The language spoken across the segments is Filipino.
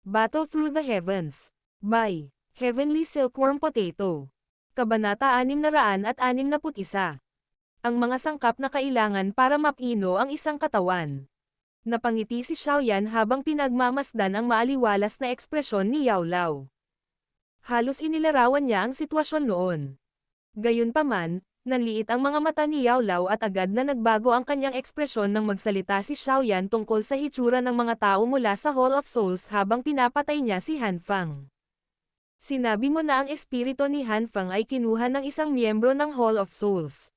Battle Through the Heavens. By Heavenly Silkworm Potato. Kabanata 661. Ang mga sangkap na kailangan para mapino ang isang katawan. Napangiti si Xiaoyan habang pinagmamasdan ang maaliwalas na ekspresyon ni Yao Lao. Halos inilarawan niya ang sitwasyon noon. Gayunpaman, nanliit ang mga mata ni Yao Lao at agad na nagbago ang kanyang ekspresyon nang magsalita si Xiaoyan tungkol sa hitsura ng mga tao mula sa Hall of Souls habang pinapatay niya si Han Fang. Sinabi mo na ang espiritu ni Han Fang ay kinuha ng isang miyembro ng Hall of Souls.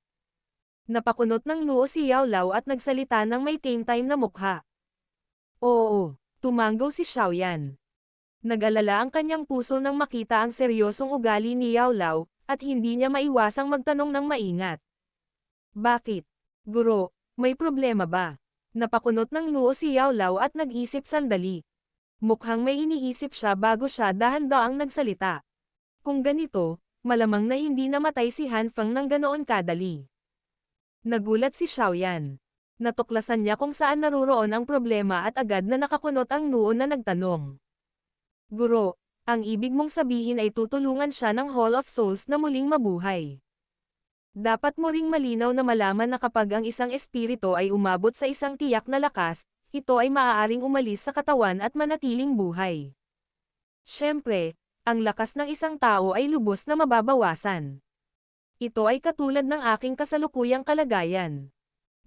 Napakunot ng noo si Yao Lao at nagsalita ng may tame-time na mukha. Oo, tumanggo si Xiaoyan. Nag-alala ang kanyang puso nang makita ang seryosong ugali ni Yao Lao, at hindi niya maiwasang magtanong ng maingat. Bakit? Guro, may problema ba? Napakunot ng noo si Yao Lao at nag-isip sandali. Mukhang may iniisip siya bago siya dahan-daang nagsalita. Kung ganito, malamang na hindi namatay si Han Fang ng ganoon kadali. Nagulat si Xiaoyan. Natuklasan niya kung saan naruroon ang problema at agad na nakakunot ang noo na nagtanong. Guro, ang ibig mong sabihin ay tutulungan siya ng Hall of Souls na muling mabuhay. Dapat mo ring malinaw na malaman na kapag ang isang espiritu ay umabot sa isang tiyak na lakas, ito ay maaaring umalis sa katawan at manatiling buhay. Siyempre, ang lakas ng isang tao ay lubos na mababawasan. Ito ay katulad ng aking kasalukuyang kalagayan.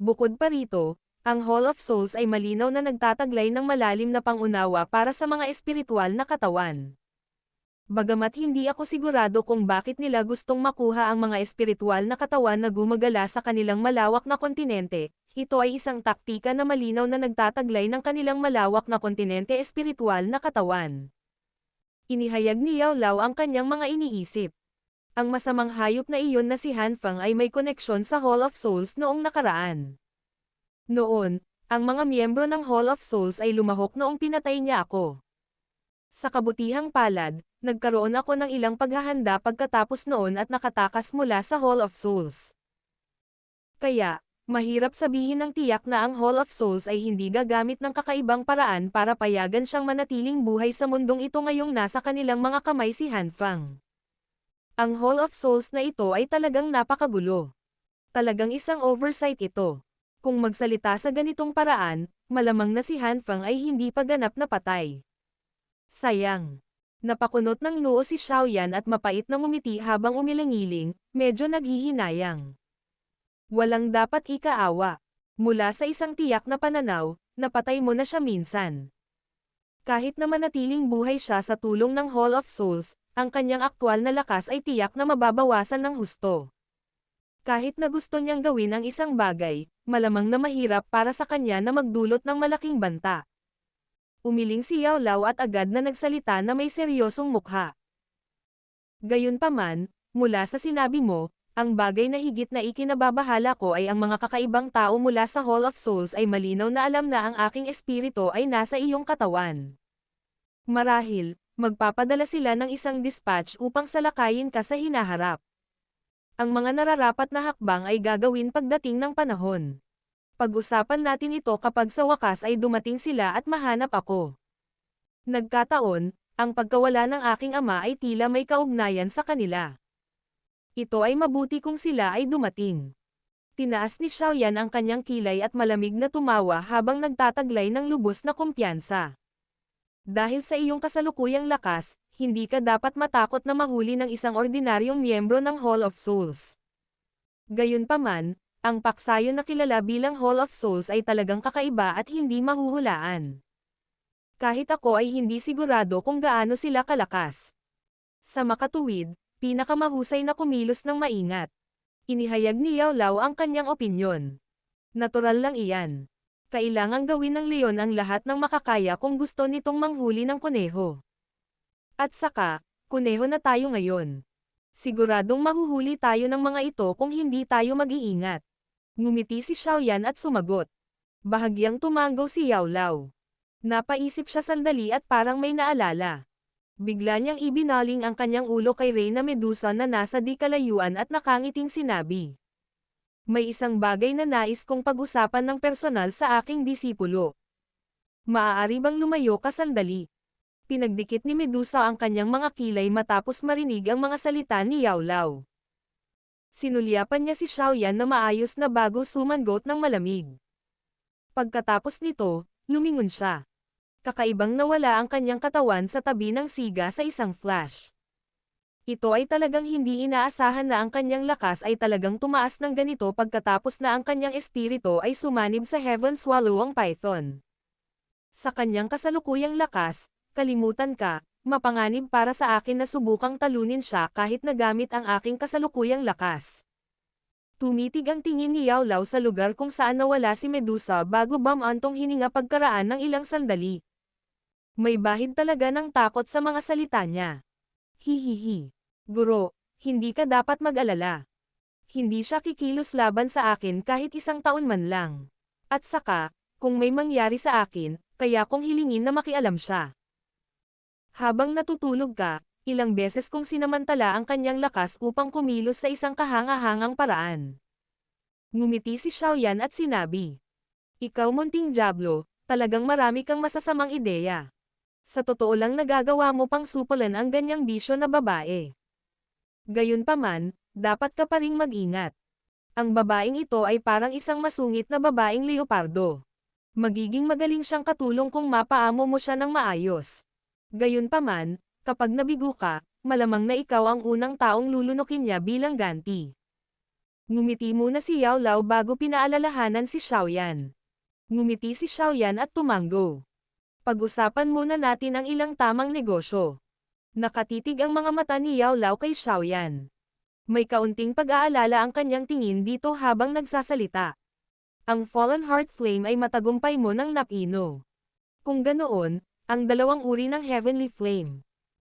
Bukod pa rito, ang Hall of Souls ay malinaw na nagtataglay ng malalim na pangunawa para sa mga espiritual na katawan. Bagamat hindi ako sigurado kung bakit nila gustong makuha ang mga espiritual na katawan na gumagala sa kanilang malawak na kontinente, ito ay isang taktika na malinaw na nagtataglay ng kanilang malawak na kontinente espiritual na katawan. Inihayag ni Yao Lao ang kanyang mga iniisip. Ang masamang hayop na iyon na si Han Fang ay may koneksyon sa Hall of Souls noong nakaraan. Noon, ang mga miyembro ng Hall of Souls ay lumahok noong pinatay niya ako. Sa kabutihang palad, nagkaroon ako ng ilang paghahanda pagkatapos noon at nakatakas mula sa Hall of Souls. Kaya, mahirap sabihin ng tiyak na ang Hall of Souls ay hindi gagamit ng kakaibang paraan para payagan siyang manatiling buhay sa mundong ito ngayong nasa kanilang mga kamay si Han Fang. Ang Hall of Souls na ito ay talagang napakagulo. Talagang isang oversight ito. Kung magsalita sa ganitong paraan, malamang na si Han Fang ay hindi pa ganap na patay. Sayang. Napakunot ng noo si Xiaoyan at mapait na ngumiti habang umilingiling, medyo naghihinayang. Walang dapat ikaawa. Mula sa isang tiyak na pananaw, napatay mo na siya minsan. Kahit na manatiling buhay siya sa tulong ng Hall of Souls, ang kanyang aktwal na lakas ay tiyak na mababawasan ng husto. Kahit na gusto niyang gawin ang isang bagay, malamang na mahirap para sa kanya na magdulot ng malaking banta. Umiling si Yao Lao at agad na nagsalita na may seryosong mukha. Gayunpaman, mula sa sinabi mo, ang bagay na higit na ikinababahala ko ay ang mga kakaibang tao mula sa Hall of Souls ay malinaw na alam na ang aking espiritu ay nasa iyong katawan. Marahil, magpapadala sila ng isang dispatch upang salakayin ka sa hinaharap. Ang mga nararapat na hakbang ay gagawin pagdating ng panahon. Pag-usapan natin ito kapag sa wakas ay dumating sila at mahanap ako. Nagkataon, ang pagkawala ng aking ama ay tila may kaugnayan sa kanila. Ito ay mabuti kung sila ay dumating. Tinaas ni Xiaoyan ang kanyang kilay at malamig na tumawa habang nagtataglay ng lubos na kumpiyansa. Dahil sa iyong kasalukuyang lakas, hindi ka dapat matakot na mahuli ng isang ordinaryong miyembro ng Hall of Souls. Gayunpaman, ang paksayo na kilala bilang Hall of Souls ay talagang kakaiba at hindi mahuhulaan. Kahit ako ay hindi sigurado kung gaano sila kalakas. Sa makatuwid, pinakamahusay na kumilos ng maingat. Inihayag ni Yao Lao ang kanyang opinyon. Natural lang iyan. Kailangang gawin ng leon ang lahat ng makakaya kung gusto nitong manghuli ng kuneho. At saka, kuneho na tayo ngayon. Siguradong mahuhuli tayo ng mga ito kung hindi tayo mag-iingat. Ngumiti si Xiaoyan at sumagot. Bahagyang tumanggaw si Yao Lao. Napaisip siya sandali at parang may naalala. Bigla niyang ibinaling ang kanyang ulo kay Reyna Medusa na nasa di kalayuan at nakangiting sinabi. May isang bagay na nais kong pag-usapan ng personal sa aking disipulo. Maaari bang lumayo ka sandali? Pinagdikit ni Medusa ang kanyang mga kilay matapos marinig ang mga salita ni Yao Lao. Sinulyapan niya si Xiaoyan na maayos na bago sumangot ng malamig. Pagkatapos nito, lumingon siya. Kakaibang nawala ang kanyang katawan sa tabi ng siga sa isang flash. Ito ay talagang hindi inaasahan na ang kanyang lakas ay talagang tumaas ng ganito pagkatapos na ang kanyang espiritu ay sumanib sa Heaven Swallow ang Python. Sa kanyang kasalukuyang lakas, kalimutan ka, mapanganib para sa akin na subukang talunin siya kahit nagamit ang aking kasalukuyang lakas. Tumitig ang tingin ni Yao Lao sa lugar kung saan nawala si Medusa bago bumantong hininga pagkaraan ng ilang sandali. May bahid talaga ng takot sa mga salita niya. Hihihi. Guro, hindi ka dapat mag-alala. Hindi siya kikilos laban sa akin kahit isang taon man lang. At saka, kung may mangyari sa akin, kaya kong hilingin na makialam siya. Habang natutulog ka, ilang beses kong sinamantala ang kanyang lakas upang kumilos sa isang kahanga-hangang paraan. Ngumiti si Xiaoyan at sinabi, "Ikaw munting diablo, talagang marami kang masasamang ideya. Sa totoo lang nagagawa mo pang supulan ang ganyang bisyo na babae. Gayunpaman, dapat ka pa ring mag-ingat. Ang babaeng ito ay parang isang masungit na babaeng leopardo. Magiging magaling siyang katulong kung mapaamo mo siya ng maayos. Gayunpaman, kapag nabigo ka, malamang na ikaw ang unang taong lulunukin niya bilang ganti." Ngumiti muna si Yao Lao bago pinaalalahanan si Xiaoyan. Ngumiti si Xiaoyan at tumango. Pag-usapan muna natin ang ilang tamang negosyo. Nakatitig ang mga mata ni Yao Lao kay Xiaoyan. May kaunting pag-aalala ang kanyang tingin dito habang nagsasalita. Ang Fallen Heart Flame ay matagumpay mo ng napino. Kung ganoon, ang dalawang uri ng Heavenly Flame.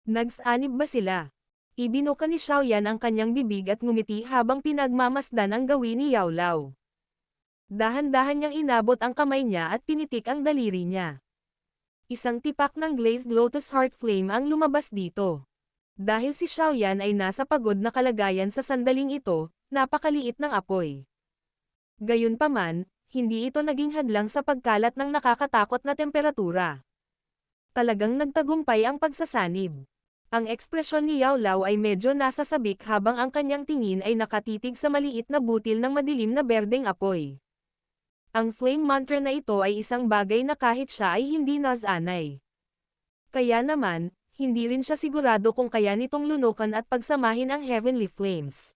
Nagsanib ba sila? Ibinuka ni Xiaoyan ang kanyang bibig at ngumiti habang pinagmamasdan ang gawin ni Yao Lao. Dahan-dahan niyang inabot ang kamay niya at pinitik ang daliri niya. Isang tipak ng glazed lotus heart flame ang lumabas dito. Dahil si Xiaoyan ay nasa pagod na kalagayan sa sandaling ito, napakaliit ng apoy. Gayunpaman, hindi ito naging hadlang sa pagkalat ng nakakatakot na temperatura. Talagang nagtagumpay ang pagsasanib. Ang ekspresyon ni Yao Lao ay medyo nasasabik habang ang kanyang tingin ay nakatitig sa maliit na butil ng madilim na berdeng apoy. Ang flame mantra na ito ay isang bagay na kahit siya ay hindi nasanay. Kaya naman, hindi rin siya sigurado kung kaya nitong lunukan at pagsamahin ang heavenly flames.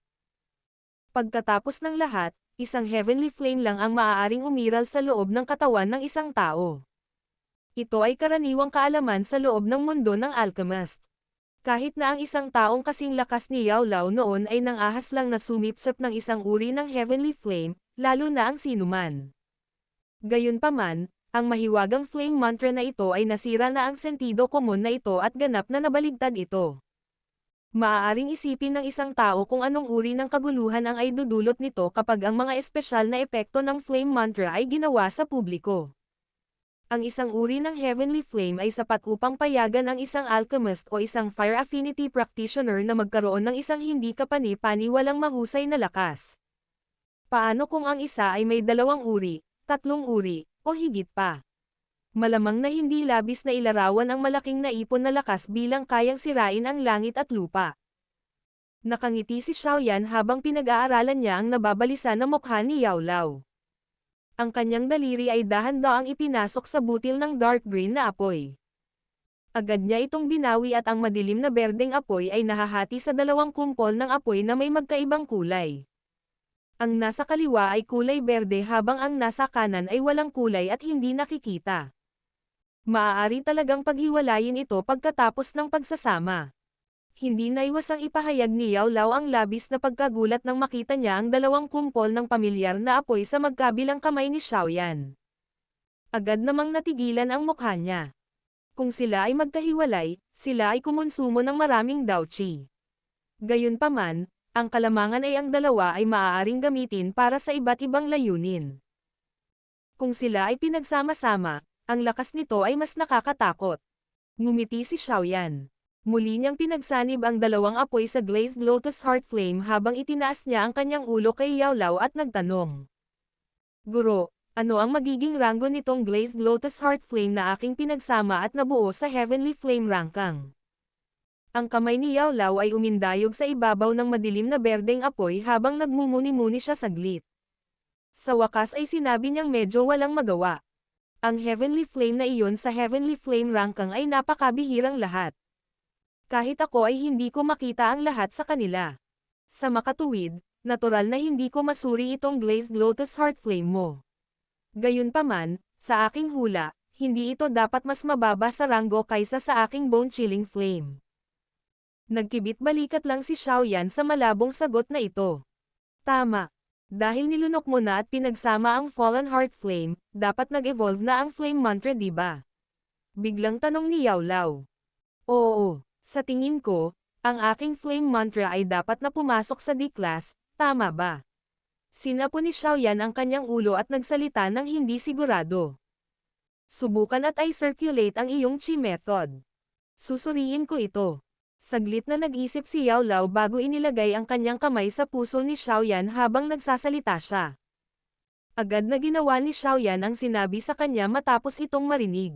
Pagkatapos ng lahat, isang heavenly flame lang ang maaaring umiral sa loob ng katawan ng isang tao. Ito ay karaniwang kaalaman sa loob ng mundo ng alchemist. Kahit na ang isang taong kasing lakas ni Yao Lao noon ay nangahas lang na sumipsip ng isang uri ng heavenly flame, lalo na ang sinuman. Gayunpaman, ang mahiwagang flame mantra na ito ay nasira na ang sentido komon na ito at ganap na nabaligtad ito. Maaaring isipin ng isang tao kung anong uri ng kaguluhan ang ay dudulot nito kapag ang mga espesyal na epekto ng flame mantra ay ginawa sa publiko. Ang isang uri ng heavenly flame ay sapat upang payagan ang isang alchemist o isang fire affinity practitioner na magkaroon ng isang hindi kapani-paniwalang mahusay na lakas. Paano kung ang isa ay may 2 uri, 3 uri, o higit pa? Malamang na hindi labis na ilarawan ang malaking naipon na lakas bilang kayang sirain ang langit at lupa. Nakangiti si Xiaoyan habang pinag-aaralan niya ang nababalisa na mukha ni Yao Lao. Ang kanyang daliri ay dahan-daang ipinasok sa butil ng dark green na apoy. Agad niya itong binawi at ang madilim na berdeng apoy ay nahahati sa 2 kumpol ng apoy na may magkaibang kulay. Ang nasa kaliwa ay kulay berde habang ang nasa kanan ay walang kulay at hindi nakikita. Maaari talagang paghiwalayin ito pagkatapos ng pagsasama. Hindi naiwasang ipahayag ni Yao Lao ang labis na pagkagulat nang makita niya ang 2 kumpol ng pamilyar na apoy sa magkabilang kamay ni Xiaoyan. Agad namang natigilan ang mukha niya. Kung sila ay magkahiwalay, sila ay kumonsumo ng maraming daochi. Gayunpaman, ang kalamangan ay ang dalawa ay maaaring gamitin para sa iba't ibang layunin. Kung sila ay pinagsama-sama, ang lakas nito ay mas nakakatakot. Ngumiti si Xiaoyan. Muli niyang pinagsanib ang 2 apoy sa glazed lotus heart flame habang itinaas niya ang kanyang ulo kay Yao Lao at nagtanong. Guro, Ano ang magiging ranggo nitong Glazed Lotus Heart Flame na aking pinagsama at nabuo sa Heavenly Flame Rangkang? Ang kamay ni Yao Lao ay umindayog sa ibabaw ng madilim na berdeng apoy habang nagmumuni-muni siya saglit. Sa wakas ay sinabi niyang medyo walang magawa. Ang Heavenly Flame na iyon sa Heavenly Flame Rangkang ay napakabihirang lahat. Kahit ako ay hindi ko makita ang lahat sa kanila. Sa makatuwid, natural na hindi ko masuri itong Glazed Lotus Heart Flame mo. Gayunpaman, sa aking hula, hindi ito dapat mas mababa sa ranggo kaysa sa aking bone-chilling flame. Nagkibit-balikat lang si Xiaoyan sa malabong sagot na ito. Tama. Dahil nilunok mo na at pinagsama ang Fallen Heart Flame, dapat nag-evolve na ang Flame Mantra diba? Biglang tanong ni Yao Lao. Oo, sa tingin ko, ang aking Flame Mantra ay dapat na pumasok sa D-Class, tama ba? Sinapo ni Xiaoyan ang kanyang ulo at nagsalita ng hindi sigurado. Subukan at i-circulate ang iyong chi method. Susuriin ko ito. Saglit na nag-isip si Yao Lao bago inilagay ang kanyang kamay sa puso ni Xiaoyan habang nagsasalita siya. Agad na ginawa ni Xiaoyan ang sinabi sa kanya matapos itong marinig.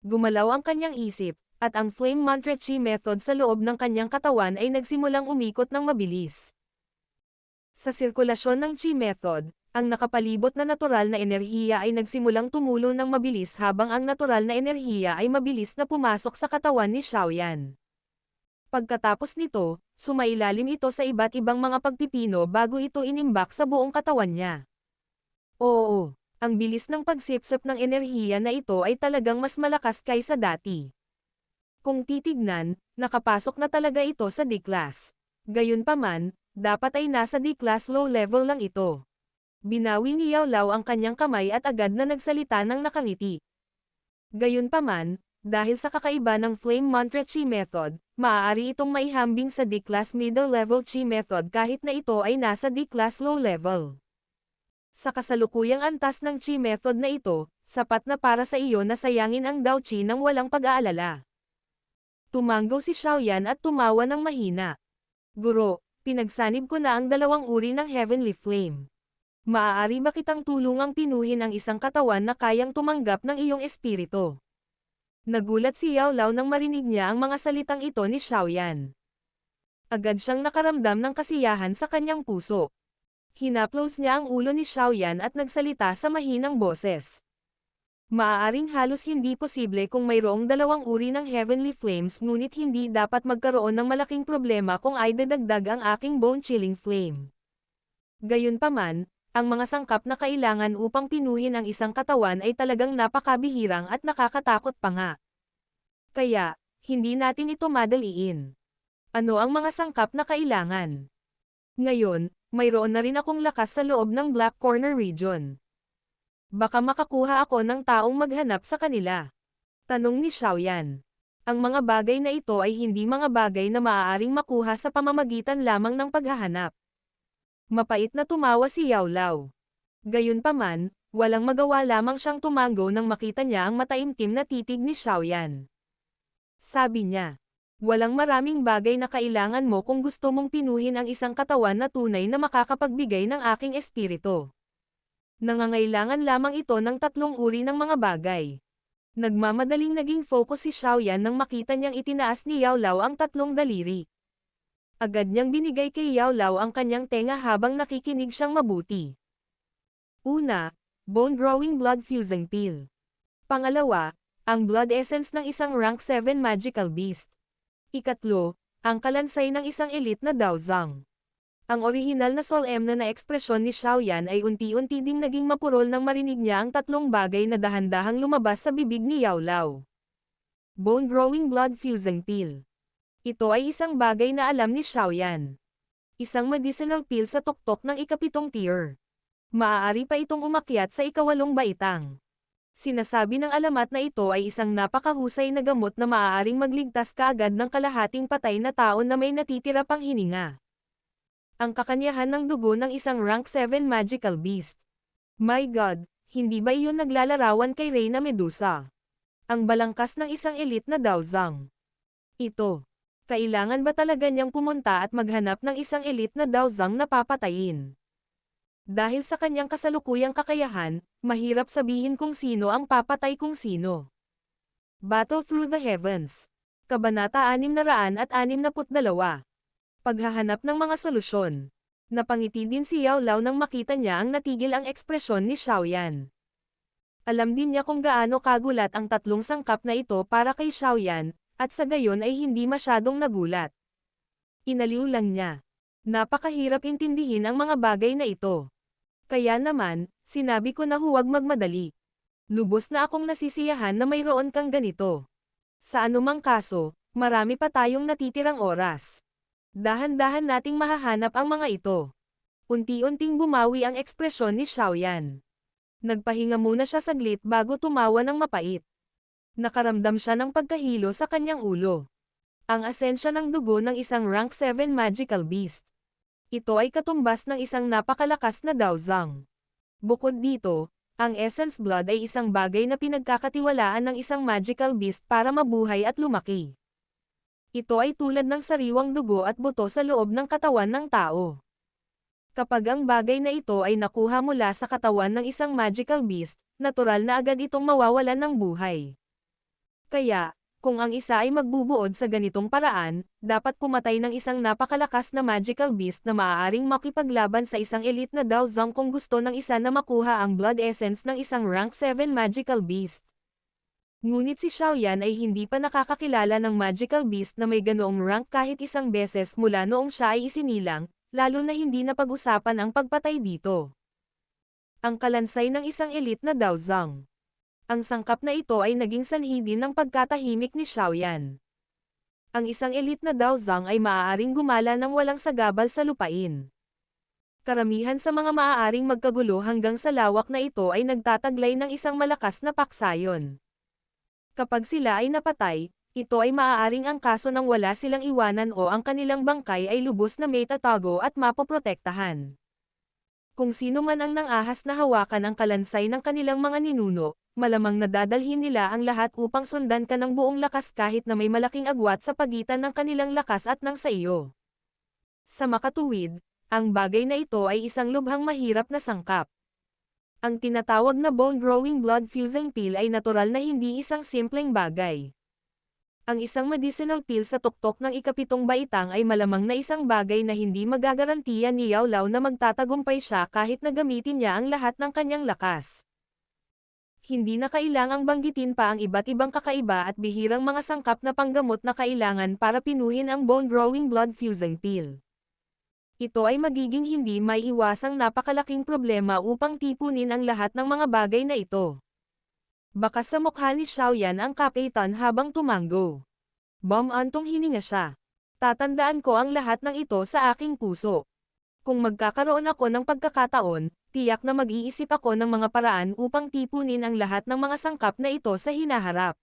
Gumalaw ang kanyang isip, at ang Flame Mantra Chi Method sa loob ng kanyang katawan ay nagsimulang umikot ng mabilis. Sa sirkulasyon ng Chi Method, ang nakapalibot na natural na enerhiya ay nagsimulang tumulo ng mabilis habang ang natural na enerhiya ay mabilis na pumasok sa katawan ni Xiaoyan. Pagkatapos nito, sumailalim ito sa iba't ibang mga pagpipino bago ito inimbak sa buong katawan niya. Oo, ang bilis ng pagsipsip ng enerhiya na ito ay talagang mas malakas kaysa dati. Kung titignan, nakapasok na talaga ito sa D-Class. Gayunpaman, dapat ay nasa D-Class low level lang ito. Binawi ni Yao Lao ang kanyang kamay at agad na nagsalita ng nakangiti. Gayunpaman, dahil sa kakaiba ng Flame Mantra Chi Method, maaari itong maihambing sa D-Class Middle Level Chi Method kahit na ito ay nasa D-Class Low Level. Sa kasalukuyang antas ng Chi Method na ito, sapat na para sa iyo na sayangin ang Dao Chi nang walang pag-aalala. Tumanggaw si Xiaoyan at tumawa ng mahina. Guro, pinagsanib ko na ang dalawang uri ng Heavenly Flame. Maaari ba kitang tulungang pinuhin ang isang katawan na kayang tumanggap ng iyong espiritu? Nagulat si Yao Lao nang marinig niya ang mga salitang ito ni Xiaoyan. Agad siyang nakaramdam ng kasiyahan sa kanyang puso. Hinaplos niya ang ulo ni Xiaoyan at nagsalita sa mahinang boses. Maaaring halos hindi posible kung mayroong dalawang uri ng Heavenly Flames ngunit hindi dapat magkaroon ng malaking problema kung ay dadagdag ang aking bone-chilling flame. Gayunpaman, ang mga sangkap na kailangan upang pinuhin ang isang katawan ay talagang napakabihirang at nakakatakot pa nga. Kaya, hindi natin ito madaliin. Ano ang mga sangkap na kailangan? Ngayon, mayroon na rin akong lakas sa loob ng Black Corner region. Baka makakuha ako ng taong maghanap sa kanila. Tanong ni Xiaoyan. Ang mga bagay na ito ay hindi mga bagay na maaaring makuha sa pamamagitan lamang ng paghahanap. Mapait na tumawa si Yao Lao. Gayunpaman, walang magawa lamang siyang tumanggo nang makita niya ang mataimtim na titig ni Xiaoyan. Sabi niya, walang maraming bagay na kailangan mo kung gusto mong pinuhin ang isang katawan na tunay na makakapagbigay ng aking espiritu. Nangangailangan lamang ito ng tatlong uri ng mga bagay. Nagmamadaling naging focus si Xiaoyan nang makita niyang itinaas ni Yao Lao ang tatlong daliri. Agad niyang binigay kay Yao Lao ang kanyang tenga habang nakikinig siyang mabuti. Una, Bone-Growing Blood Fusing Pill. Pangalawa, ang Blood Essence ng isang Rank 7 Magical Beast. Ikatlo, ang kalansay ng isang elite na Daozang. Ang orihinal na solemne na ekspresyon ni Xiaoyan ay unti-unti ding naging mapurol nang marinig niya ang tatlong bagay na dahan-dahang lumabas sa bibig ni Yao Lao. Bone-Growing Blood Fusing Pill. Ito ay isang bagay na alam ni Xiaoyan. Isang medicinal pill sa tuktok ng ikapitong tier. Maaari pa itong umakyat sa ikawalong baitang. Sinasabi ng alamat na ito ay isang napakahusay na gamot na maaaring magligtas kaagad ng kalahating patay na tao na may natitira pang hininga. Ang kakanyahan ng dugo ng isang Rank 7 Magical Beast. My God, hindi ba iyon naglalarawan kay Reyna Medusa? Ang balangkas ng isang elite na Daozang. Ito. Kailangan ba talaga niyang pumunta at maghanap ng isang elite na Daozang na papatayin? Dahil sa kanyang kasalukuyang kakayahan, mahirap sabihin kung sino ang papatay kung sino. Battle Through the Heavens. Kabanata 662. Paghahanap ng mga solusyon. Napangiti din si Yao Lao nang makita niya ang natigil ang ekspresyon ni Xiaoyan. Alam din niya kung gaano kagulat ang tatlong sangkap na ito para kay Xiaoyan, at sa gayon ay hindi masyadong nagulat. Inaliw lang niya. Napakahirap intindihin ang mga bagay na ito. Kaya naman, sinabi ko na huwag magmadali. Lubos na akong nasisiyahan na mayroon kang ganito. Sa anumang kaso, marami pa tayong natitirang oras. Dahan-dahan nating mahahanap ang mga ito. Unti-unting bumawi ang ekspresyon ni Xiaoyan. Nagpahinga muna siya saglit bago tumawa ng mapait. Nakaramdam siya ng pagkahilo sa kanyang ulo. Ang asensya ng dugo ng isang rank 7 magical beast. Ito ay katumbas ng isang napakalakas na Daozang. Bukod dito, ang Essence Blood ay isang bagay na pinagkakatiwalaan ng isang magical beast para mabuhay at lumaki. Ito ay tulad ng sariwang dugo at buto sa loob ng katawan ng tao. Kapag ang bagay na ito ay nakuha mula sa katawan ng isang magical beast, natural na agad itong mawawalan ng buhay. Kaya, kung ang isa ay magbubuod sa ganitong paraan, dapat pumatay ng isang napakalakas na magical beast na maaaring makipaglaban sa isang elite na Daozang kung gusto ng isa na makuha ang blood essence ng isang rank 7 magical beast. Ngunit si Xiaoyan ay hindi pa nakakakilala ng magical beast na may ganoong rank kahit isang beses mula noong siya ay isinilang, lalo na hindi na pag-usapan ang pagpatay dito. Ang kalansay ng isang elite na Daozang. Ang sangkap na ito ay naging sanhi din ng pagkatahimik ni Xiaoyan. Ang isang elite na Daozang ay maaaring gumala ng walang sagabal sa lupain. Karamihan sa mga maaaring magkagulo hanggang sa lawak na ito ay nagtataglay ng isang malakas na paksayon. Kapag sila ay napatay, ito ay maaaring ang kaso ng wala silang iwanan o ang kanilang bangkay ay lubos na may tatago at mapoprotektahan. Kung sino man ang nangahas na hawakan ang kalansay ng kanilang mga ninuno, malamang nadadalhin nila ang lahat upang sundan ka ng buong lakas kahit na may malaking agwat sa pagitan ng kanilang lakas at ng sa iyo. Sa makatuwid, ang bagay na ito ay isang lubhang mahirap na sangkap. Ang tinatawag na bone-growing blood fusing pill ay natural na hindi isang simpleng bagay. Ang isang medicinal pill sa tuktok ng ikapitong baitang ay malamang na isang bagay na hindi magagarantiya ni Yao Lao na magtatagumpay siya kahit na gamitin niya ang lahat ng kanyang lakas. Hindi na kailangang banggitin pa ang iba't ibang kakaiba at bihirang mga sangkap na panggamot na kailangan para pinuhin ang bone-growing blood fusing pill. Ito ay magiging hindi maiiwasang napakalaking problema upang tipunin ang lahat ng mga bagay na ito. Baka sa mukha ni Xiaoyan ang kapitan habang tumango. Antong hininga siya. Tatandaan ko ang lahat ng ito sa aking puso. Kung magkakaroon ako ng pagkakataon, tiyak na mag-iisip ako ng mga paraan upang tipunin ang lahat ng mga sangkap na ito sa hinaharap.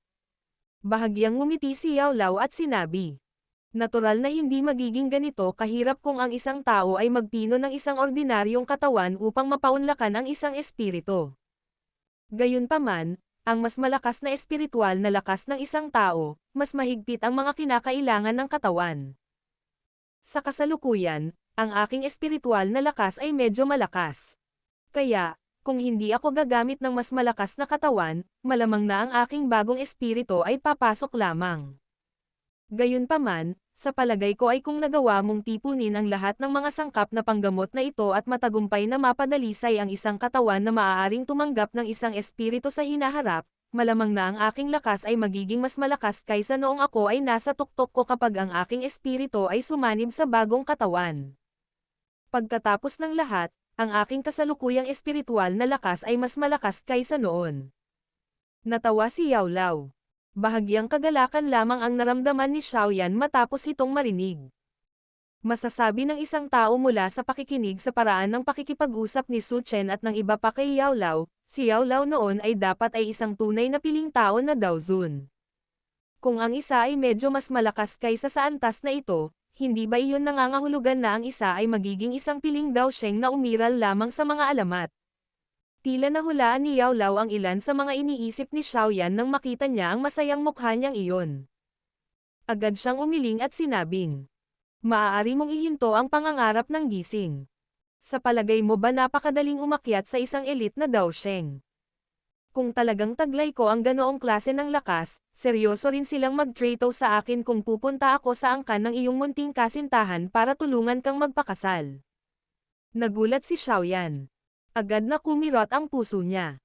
Bahagyang ngumiti si Yao Lao at sinabi. Natural na hindi magiging ganito kahirap kung ang isang tao ay magpino ng isang ordinaryong katawan upang mapaunlakan ang isang espiritu. Gayunpaman, ang mas malakas na espiritual na lakas ng isang tao, mas mahigpit ang mga kinakailangan ng katawan. Sa kasalukuyan, ang aking espiritual na lakas ay medyo malakas. Kaya, kung hindi ako gagamit ng mas malakas na katawan, malamang na ang aking bagong espiritu ay papasok lamang. Gayunpaman, sa palagay ko ay kung nagawa mong tipunin ang lahat ng mga sangkap na panggamot na ito at matagumpay na mapadalisay ang isang katawan na maaaring tumanggap ng isang espiritu sa hinaharap, malamang na ang aking lakas ay magiging mas malakas kaysa noong ako ay nasa tuktok ko kapag ang aking espiritu ay sumanib sa bagong katawan. Pagkatapos ng lahat, ang aking kasalukuyang espiritual na lakas ay mas malakas kaysa noon. Natawa si Yao Lao. Bahagyang kagalakan lamang ang naramdaman ni Xiaoyan matapos itong marinig. Masasabi ng isang tao mula sa pakikinig sa paraan ng pakikipag-usap ni Su Chen at ng iba pa kay Yao Lao, si Yao Lao noon ay dapat ay isang tunay na piling tao na Daozun. Kung ang isa ay medyo mas malakas kaysa sa antas na ito, hindi ba iyon nangangahulugan na ang isa ay magiging isang piling Daosheng na umiral lamang sa mga alamat? Tila nahulaan ni Yao Lao ang ilan sa mga iniisip ni Xiaoyan nang makita niya ang masayang mukha niyang iyon. Agad siyang umiling at sinabing, maaari mong ihinto ang pangangarap ng gising. Sa palagay mo ba napakadaling umakyat sa isang elite na Daosheng? Kung talagang taglay ko ang ganoong klase ng lakas, seryoso rin silang mag-trato sa akin kung pupunta ako sa angkan ng iyong munting kasintahan para tulungan kang magpakasal. Nagulat si Xiaoyan. Agad na kumirot ang puso niya.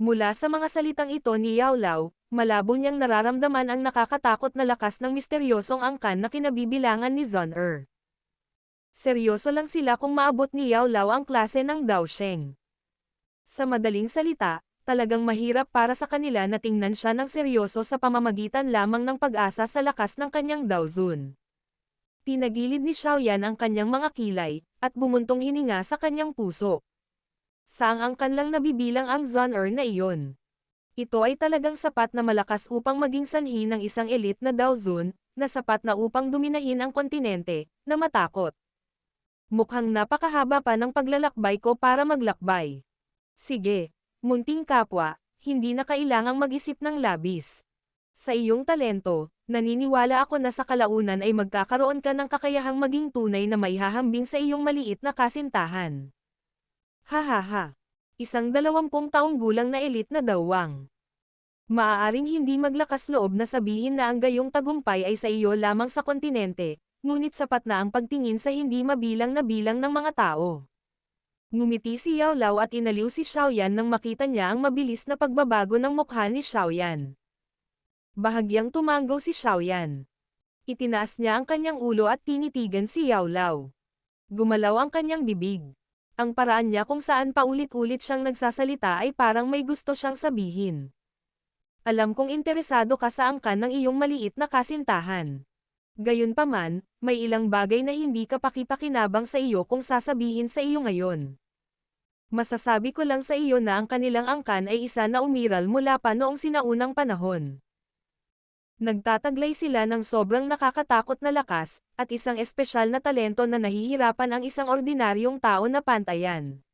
Mula sa mga salitang ito ni Yao Lao, malabo niyang nararamdaman ang nakakatakot na lakas ng misteryosong angkan na kinabibilangan ni Zon Er. Seryoso lang sila kung maabot ni Yao Lao ang klase ng Daosheng. Sa madaling salita, talagang mahirap para sa kanila na tingnan siya ng seryoso sa pamamagitan lamang ng pag-asa sa lakas ng kanyang Daozun. Tinagilid ni Xiaoyan ang kanyang mga kilay, at bumuntong hininga sa kanyang puso. Saang angkan lang nabibilang ang Zon Er na iyon. Ito ay talagang sapat na malakas upang maging sanhi ng isang elite na Daozun, na sapat na upang duminahin ang kontinente, na matakot. Mukhang napakahaba pa ng paglalakbay ko para maglakbay. Sige, munting kapwa, hindi na kailangang mag-isip ng labis. Sa iyong talento, naniniwala ako na sa kalaunan ay magkakaroon ka ng kakayahang maging tunay na maihahambing sa iyong maliit na kasintahan. Hahaha. Isang 20 taong gulang na elite na dawang. Maaaring hindi maglakas loob na sabihin na ang gayong tagumpay ay sa iyo lamang sa kontinente, ngunit sapat na ang pagtingin sa hindi mabilang na bilang ng mga tao. Ngumiti si Yao Lao at inaliw si Xiaoyan nang makita niya ang mabilis na pagbabago ng mukha ni Xiaoyan. Bahagyang tumanggaw si Xiaoyan. Itinaas niya ang kanyang ulo at tinitigan si Yao Lao. Gumalaw ang kanyang bibig. Ang paraan niya kung saan paulit-ulit siyang nagsasalita ay parang may gusto siyang sabihin. Alam kong interesado ka sa angkan ng iyong maliit na kasintahan. Gayunpaman, may ilang bagay na hindi ka pakipakinabang sa iyo kung sasabihin sa iyo ngayon. Masasabi ko lang sa iyo na ang kanilang angkan ay isa na umiral mula pa noong sinaunang panahon. Nagtataglay sila ng sobrang nakakatakot na lakas, at isang espesyal na talento na nahihirapan ang isang ordinaryong tao na pantayan.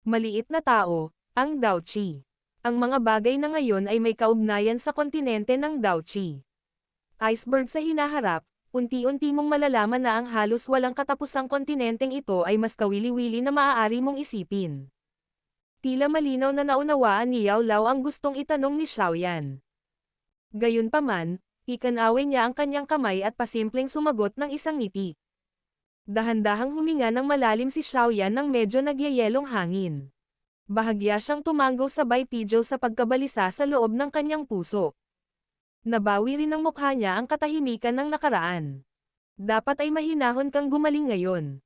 Maliit na tao, ang Daoqi. Ang mga bagay na ngayon ay may kaugnayan sa kontinente ng Daoqi. Iceberg sa hinaharap, unti-unti mong malalaman na ang halos walang katapusang kontinenteng ito ay mas kawili-wili na maaari mong isipin. Tila malinaw na naunawaan ni Yao Lao ang gustong itanong ni Xiaoyan. Gayunpaman, ikanawin niya ang kanyang kamay at pasimpleng sumagot ng isang ngiti. Dahan-dahang huminga ng malalim si Xiaoyan ng medyo nagyayelong hangin. Bahagya siyang tumanggaw sabay pidyo sa pagkabalisa sa loob ng kanyang puso. Nabawi rin ng mukha niya ang katahimikan ng nakaraan. Dapat ay mahinahon kang gumaling ngayon.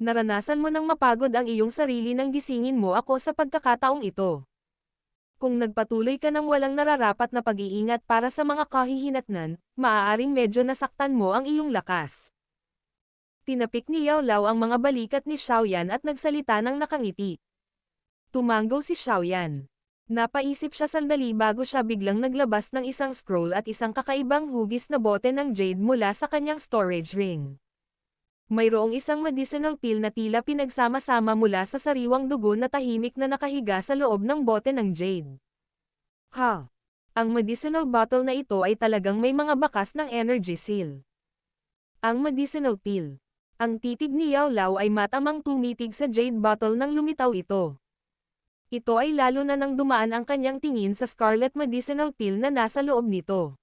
Naranasan mo nang mapagod ang iyong sarili nang gisingin mo ako sa pagkakataong ito. Kung nagpatuloy ka ng walang nararapat na pag-iingat para sa mga kahihinatnan, maaaring medyo nasaktan mo ang iyong lakas. Tinapik ni Yao Lao ang mga balikat ni Xiaoyan at nagsalita ng nakangiti. Tumanggaw si Xiaoyan. Napaisip siya sandali bago siya biglang naglabas ng isang scroll at isang kakaibang hugis na bote ng jade mula sa kanyang storage ring. Mayroong isang medicinal pill na tila pinagsama-sama mula sa sariwang dugo na tahimik na nakahiga sa loob ng bote ng jade. Ha! Ang medicinal bottle na ito ay talagang may mga bakas ng energy seal. Ang medicinal pill. Ang titig ni Yao Lao ay matamang tumitig sa jade bottle nang lumitaw ito. Ito ay lalo na nang dumaan ang kanyang tingin sa scarlet medicinal pill na nasa loob nito.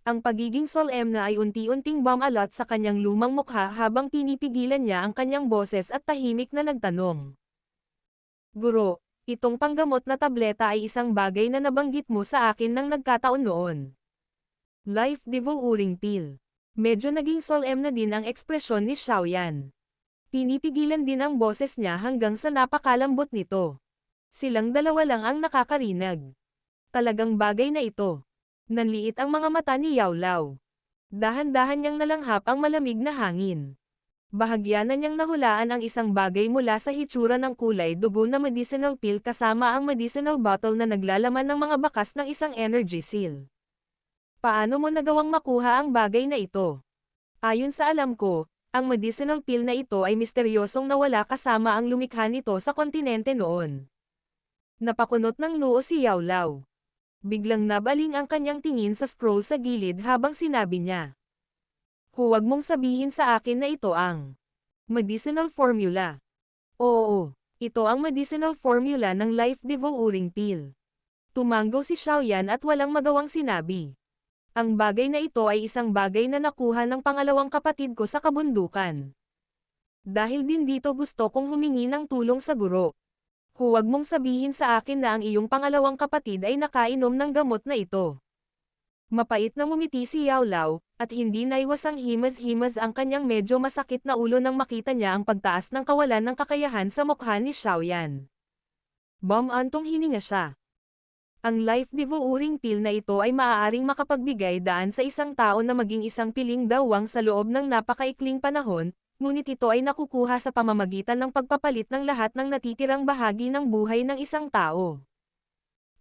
Ang pagiging solemn na ay unti-unting bumalot sa kanyang lumang mukha habang pinipigilan niya ang kanyang boses at tahimik na nagtanong. Guro, itong panggamot na tableta ay isang bagay na nabanggit mo sa akin nang nagkataon noon. Life Devouring Pill. Medyo naging solemn na din ang ekspresyon ni Xiaoyan. Pinipigilan din ang boses niya hanggang sa napakalambot nito. Silang dalawa lang ang nakakarinig. Talagang bagay na ito. Nanliit ang mga mata ni Yao Lao. Dahan-dahan niyang nalanghap ang malamig na hangin. Bahagya na niyang nahulaan ang isang bagay mula sa hitsura ng kulay dugo na medicinal pill kasama ang medicinal bottle na naglalaman ng mga bakas ng isang energy seal. Paano mo nagawang makuha ang bagay na ito? Ayon sa alam ko, ang medicinal pill na ito ay misteryosong nawala kasama ang lumikha nito sa kontinente noon. Napakunot ng noo si Yao Lao. Biglang nabaling ang kanyang tingin sa scroll sa gilid habang sinabi niya. Huwag mong sabihin sa akin na ito ang medicinal formula. Oo, ito ang medicinal formula ng Life Devouring Pill. Tumango si Xiaoyan at walang magawang sinabi. Ang bagay na ito ay isang bagay na nakuha ng pangalawang kapatid ko sa kabundukan. Dahil din dito gusto kong humingi ng tulong sa guro. Huwag mong sabihin sa akin na ang iyong pangalawang kapatid ay nakainom ng gamot na ito. Mapait na ngumiti si Yao Lao, at hindi naiwasang himas-himas ang kanyang medyo masakit na ulo nang makita niya ang pagtaas ng kawalan ng kakayahan sa mukha ni Xiaoyan. Antong hininga siya. Ang Life Devouring Pill na ito ay maaaring makapagbigay daan sa isang tao na maging isang piling dawang sa loob ng napakaikling panahon, ngunit ito ay nakukuha sa pamamagitan ng pagpapalit ng lahat ng natitirang bahagi ng buhay ng isang tao.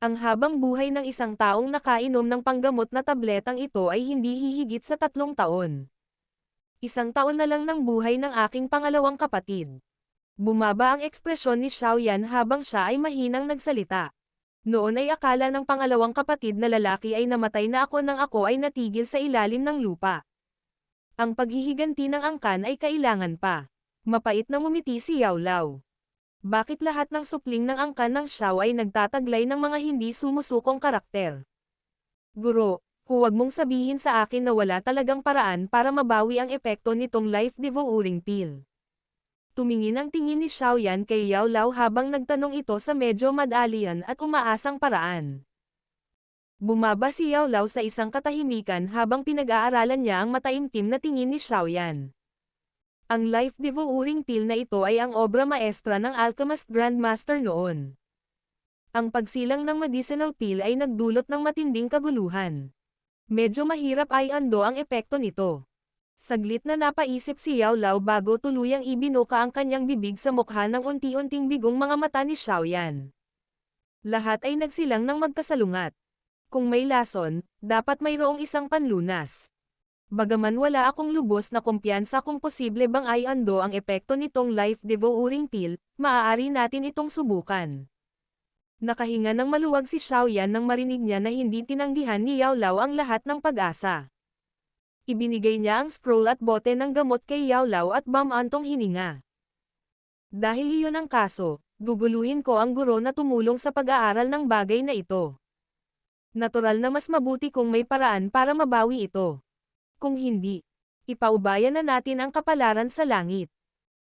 Ang habang buhay ng isang taong nakainom ng panggamot na tabletang ito ay hindi hihigit sa 3 taon. 1 taon na lang ng buhay ng aking pangalawang kapatid. Bumaba ang ekspresyon ni Xiaoyan habang siya ay mahinang nagsalita. Noon ay akala ng pangalawang kapatid na lalaki ay namatay na ako nang ako ay natigil sa ilalim ng lupa. Ang paghihiganti ng angkan ay kailangan pa. Mapait na ngumiti si Yao Lao. Bakit lahat ng supling ng angkan ng Xiao ay nagtataglay ng mga hindi sumusukong karakter? Guro, huwag mong sabihin sa akin na wala talagang paraan para mabawi ang epekto nitong Life Devouring Pill. Tumingin ang tingin ni Xiaoyan kay Yao Lao habang nagtanong ito sa medyo madalian at umaasang paraan. Bumaba si Yao Lao sa isang katahimikan habang pinag-aaralan niya ang mataimtim na tingin ni Xiaoyan. Ang Life Devouring Pill na ito ay ang obra maestra ng Alchemist Grandmaster noon. Ang pagsilang ng medicinal pill ay nagdulot ng matinding kaguluhan. Medyo mahirap ay ando ang epekto nito. Saglit na napaisip si Yao Lao bago tuluyang ibinuka ang kanyang bibig sa mukha ng unti-unting bigong mga mata ni Xiaoyan. Lahat ay nagsilang ng magkasalungat. Kung may lason, dapat mayroong isang panlunas. Bagaman wala akong lubos na kumpiyansa kung posible bang ay ando ang epekto nitong Life Devouring Pill, maaari natin itong subukan. Nakahinga ng maluwag si Xiaoyan nang marinig niya na hindi tinanggihan ni Yao Lao ang lahat ng pag-asa. Ibinigay niya ang scroll at bote ng gamot kay Yao Lao at antong hininga. Dahil iyon ang kaso, guguluhin ko ang guro na tumulong sa pag-aaral ng bagay na ito. Natural na mas mabuti kung may paraan para mabawi ito. Kung hindi, ipaubayan na natin ang kapalaran sa langit.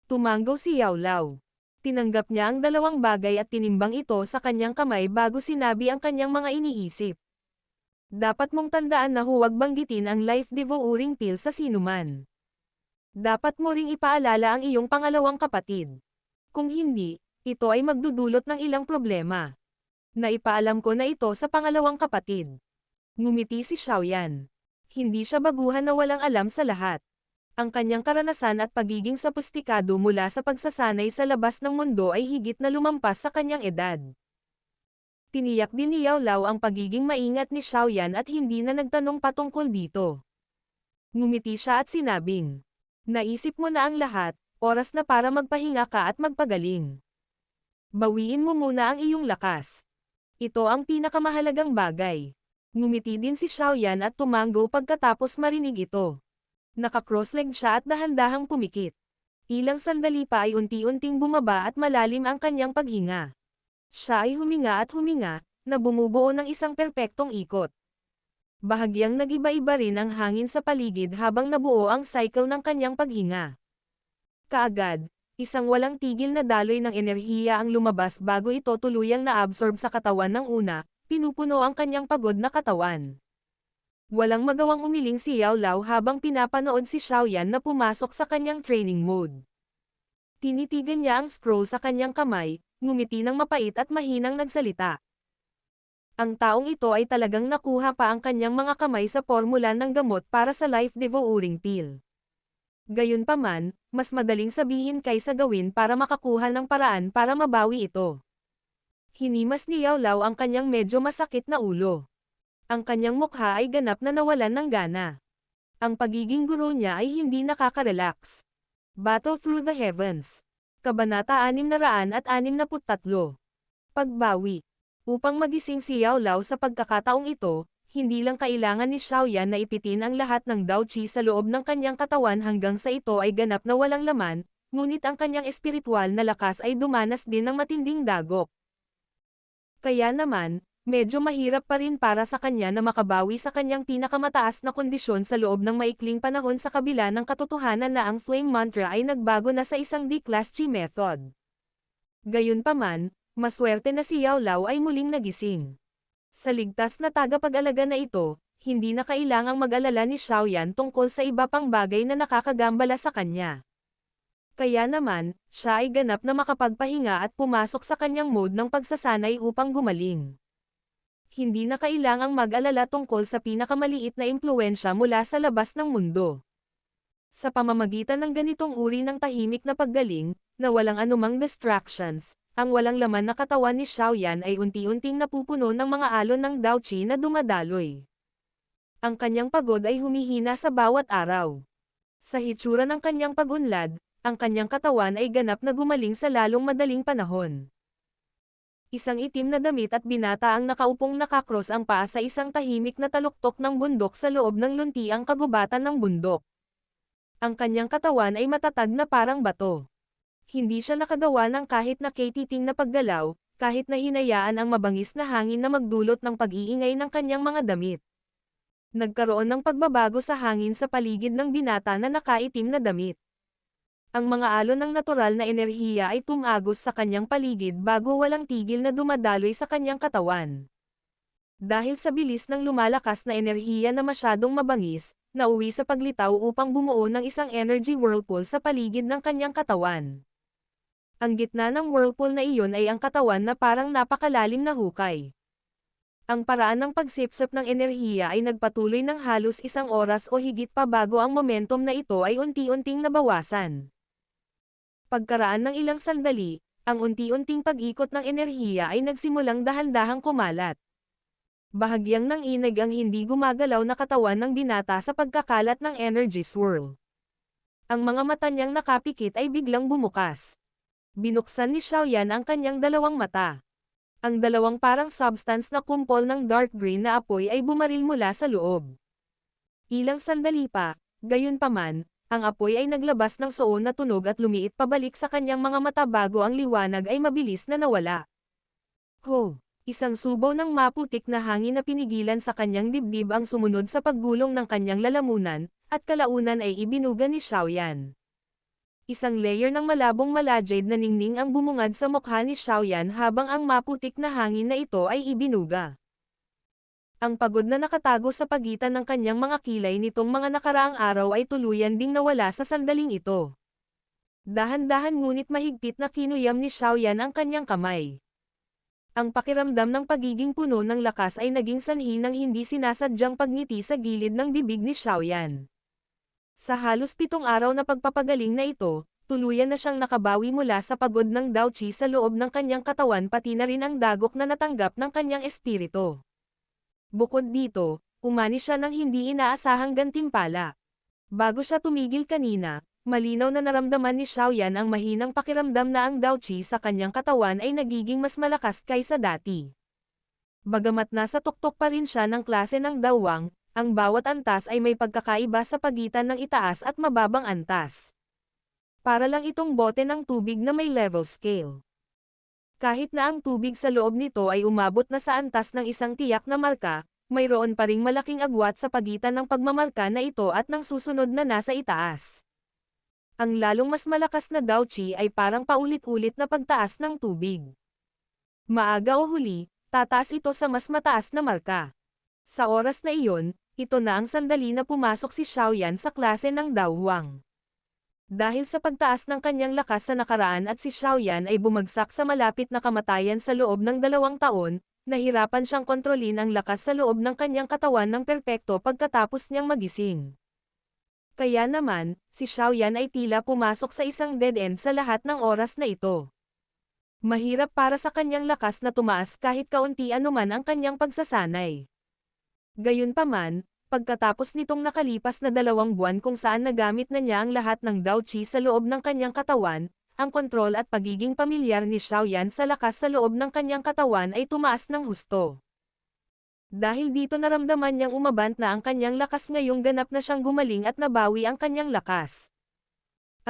Tumango si Yao Lao. Tinanggap niya ang 2 bagay at tinimbang ito sa kanyang kamay bago sinabi ang kanyang mga iniisip. Dapat mong tandaan na huwag banggitin ang Life Devouring Pill sa sinuman. Dapat mo ring ipaalala ang iyong pangalawang kapatid. Kung hindi, ito ay magdudulot ng ilang problema. Naipaalam ko na ito sa pangalawang kapatid. Ngumiti si Xiaoyan. Hindi siya baguhan na walang alam sa lahat. Ang kanyang karanasan at pagiging sophisticado mula sa pagsasanay sa labas ng mundo ay higit na lumampas sa kanyang edad. Tiniyak din ni Yao Lao ang pagiging maingat ni Xiaoyan at hindi na nagtanong patungkol dito. Ngumiti siya at sinabing, "Naisip mo na ang lahat, oras na para magpahinga ka at magpagaling. Bawiin mo muna ang iyong lakas. Ito ang pinakamahalagang bagay." Ngumiti din si Xiaoyan at tumango pagkatapos marinig ito. Naka-cross-leg siya at dahan-dahang pumikit. Ilang sandali pa ay unti-unting bumaba at malalim ang kanyang paghinga. Siya ay huminga at huminga, na bumubuo ng isang perpektong ikot. Bahagyang nag-iba-iba rin ang hangin sa paligid habang nabuo ang cycle ng kanyang paghinga. Kaagad, isang walang tigil na daloy ng enerhiya ang lumabas bago ito tuluyang na-absorb sa katawan ng una, pinupuno ang kanyang pagod na katawan. Walang magawang umiling si Yao Lao habang pinapanood si Xiaoyan na pumasok sa kanyang training mode. Tinitigan niya ang scroll sa kanyang kamay, ngumiti ng mapait at mahinang nagsalita. Ang taong ito ay talagang nakuha pa ang kanyang mga kamay sa formula ng gamot para sa Life Devouring Pill. Gayunpaman, mas madaling sabihin kaysa gawin para makakuha ng paraan para mabawi ito. Hinimas ni Yao Lao ang kanyang medyo masakit na ulo. Ang kanyang mukha ay ganap na nawalan ng gana. Ang pagiging guro niya ay hindi nakaka-relax. Battle Through the Heavens. Kabanata 663. Pagbawi. Upang magising si Yao Lao sa pagkakataong ito, hindi lang kailangan ni Xiaoyan na ipitin ang lahat ng Dao Qi sa loob ng kanyang katawan hanggang sa ito ay ganap na walang laman, ngunit ang kanyang espiritual na lakas ay dumanas din ng matinding dagok. Kaya naman, medyo mahirap pa rin para sa kanya na makabawi sa kanyang pinakamataas na kondisyon sa loob ng maikling panahon sa kabila ng katotohanan na ang Flame Mantra ay nagbago na sa isang D-Class Chi method. Gayunpaman, maswerte na si Yao Lao ay muling nagising. Sa ligtas na tagapag-alaga na ito, hindi na kailangang mag-alala ni Xiaoyan tungkol sa iba pang bagay na nakakagambala sa kanya. Kaya naman, siya ay ganap na makapagpahinga at pumasok sa kanyang mode ng pagsasanay upang gumaling. Hindi na kailangang mag-alala tungkol sa pinakamaliit na impluwensya mula sa labas ng mundo. Sa pamamagitan ng ganitong uri ng tahimik na paggaling, na walang anumang distractions, ang walang laman na katawan ni Xiaoyan ay unti-unting napupuno ng mga alon ng Dao Qi na dumadaloy. Ang kanyang pagod ay humihina sa bawat araw. Sa hitsura ng kanyang pag-unlad, ang kanyang katawan ay ganap na gumaling sa lalong madaling panahon. Isang itim na damit at binata ang nakaupong nakakros ang paa sa isang tahimik na taluktok ng bundok sa loob ng luntiang kagubatan ng bundok. Ang kanyang katawan ay matatag na parang bato. Hindi siya nakagawa ng kahit na katiting na paggalaw, kahit na hinayaan ang mabangis na hangin na magdulot ng pag-iingay ng kanyang mga damit. Nagkaroon ng pagbabago sa hangin sa paligid ng binata na nakaitim na damit. Ang mga alon ng natural na enerhiya ay tumagos sa kanyang paligid bago walang tigil na dumadaloy sa kanyang katawan. Dahil sa bilis ng lumalakas na enerhiya na masyadong mabangis, nauwi sa paglitaw upang bumuo ng isang energy whirlpool sa paligid ng kanyang katawan. Ang gitna ng whirlpool na iyon ay ang katawan na parang napakalalim na hukay. Ang paraan ng pagsipsip ng enerhiya ay nagpatuloy ng halos isang oras o higit pa bago ang momentum na ito ay unti-unting nabawasan. Pagkaraan ng ilang sandali, ang unti-unting pag-ikot ng enerhiya ay nagsimulang dahan-dahang kumalat. Bahagyang ng inag ang hindi gumagalaw na katawan ng binata sa pagkakalat ng energy swirl. Ang mga mata niyang nakapikit ay biglang bumukas. Binuksan ni Xiaoyan ang kanyang dalawang mata. Ang dalawang parang substance na kumpol ng dark green na apoy ay bumaril mula sa loob. Ilang sandali pa, gayunpaman, ang apoy ay naglabas ng soon na tunog at lumiit pabalik sa kanyang mga mata bago ang liwanag ay mabilis na nawala. Ho! Isang subaw ng maputik na hangin na pinigilan sa kanyang dibdib ang sumunod sa paggulong ng kanyang lalamunan, at kalaunan ay ibinuga ni Xiaoyan. Isang layer ng malabong malajade na ningning ang bumungad sa mukha ni Xiaoyan habang ang maputik na hangin na ito ay ibinuga. Ang pagod na nakatago sa pagitan ng kanyang mga kilay nitong mga nakaraang araw ay tuluyan ding nawala sa sandaling ito. Dahan-dahan ngunit mahigpit na kinuyam ni Xiaoyan ang kanyang kamay. Ang pakiramdam ng pagiging puno ng lakas ay naging sanhi ng hindi sinasadyang pagngiti sa gilid ng bibig ni Xiaoyan. Sa halos 7 araw na pagpapagaling na ito, tuluyan na siyang nakabawi mula sa pagod ng Dao Qi sa loob ng kanyang katawan pati na rin ang dagok na natanggap ng kanyang espiritu. Bukod dito, umani siya ng hindi inaasahang gantimpala. Bago siya tumigil kanina, malinaw na naramdaman ni Xiaoyan ang mahinang pakiramdam na ang Dao Qi sa kanyang katawan ay nagiging mas malakas kaysa dati. Bagamat nasa tuktok pa rin siya ng klase ng Dawang, ang bawat antas ay may pagkakaiba sa pagitan ng itaas at mababang antas. Para lang itong bote ng tubig na may level scale. Kahit na ang tubig sa loob nito ay umabot na sa antas ng isang tiyak na marka, mayroon pa ring malaking agwat sa pagitan ng pagmamarka na ito at ng susunod na nasa itaas. Ang lalong mas malakas na Dao Qi ay parang paulit-ulit na pagtaas ng tubig. Maaga o huli, tataas ito sa mas mataas na marka. Sa oras na iyon, ito na ang sandali na pumasok si Xiaoyan sa klase ng Dao Huang. Dahil sa pagtaas ng kanyang lakas sa nakaraan at si Xiaoyan ay bumagsak sa malapit na kamatayan sa loob ng 2 taon, nahirapan siyang kontrolin ang lakas sa loob ng kanyang katawan ng perpekto pagkatapos niyang magising. Kaya naman, si Xiaoyan ay tila pumasok sa isang dead end sa lahat ng oras na ito. Mahirap para sa kanyang lakas na tumaas kahit kaunti anuman ang kanyang pagsasanay. Gayunpaman, pagkatapos nitong nakalipas na 2 buwan kung saan nagamit na niya ang lahat ng Dao Qi sa loob ng kanyang katawan, ang kontrol at pagiging pamilyar ni Xiaoyan sa lakas sa loob ng kanyang katawan ay tumaas ng husto. Dahil dito naramdaman niyang umabant na ang kanyang lakas ngayong ganap na siyang gumaling at nabawi ang kanyang lakas.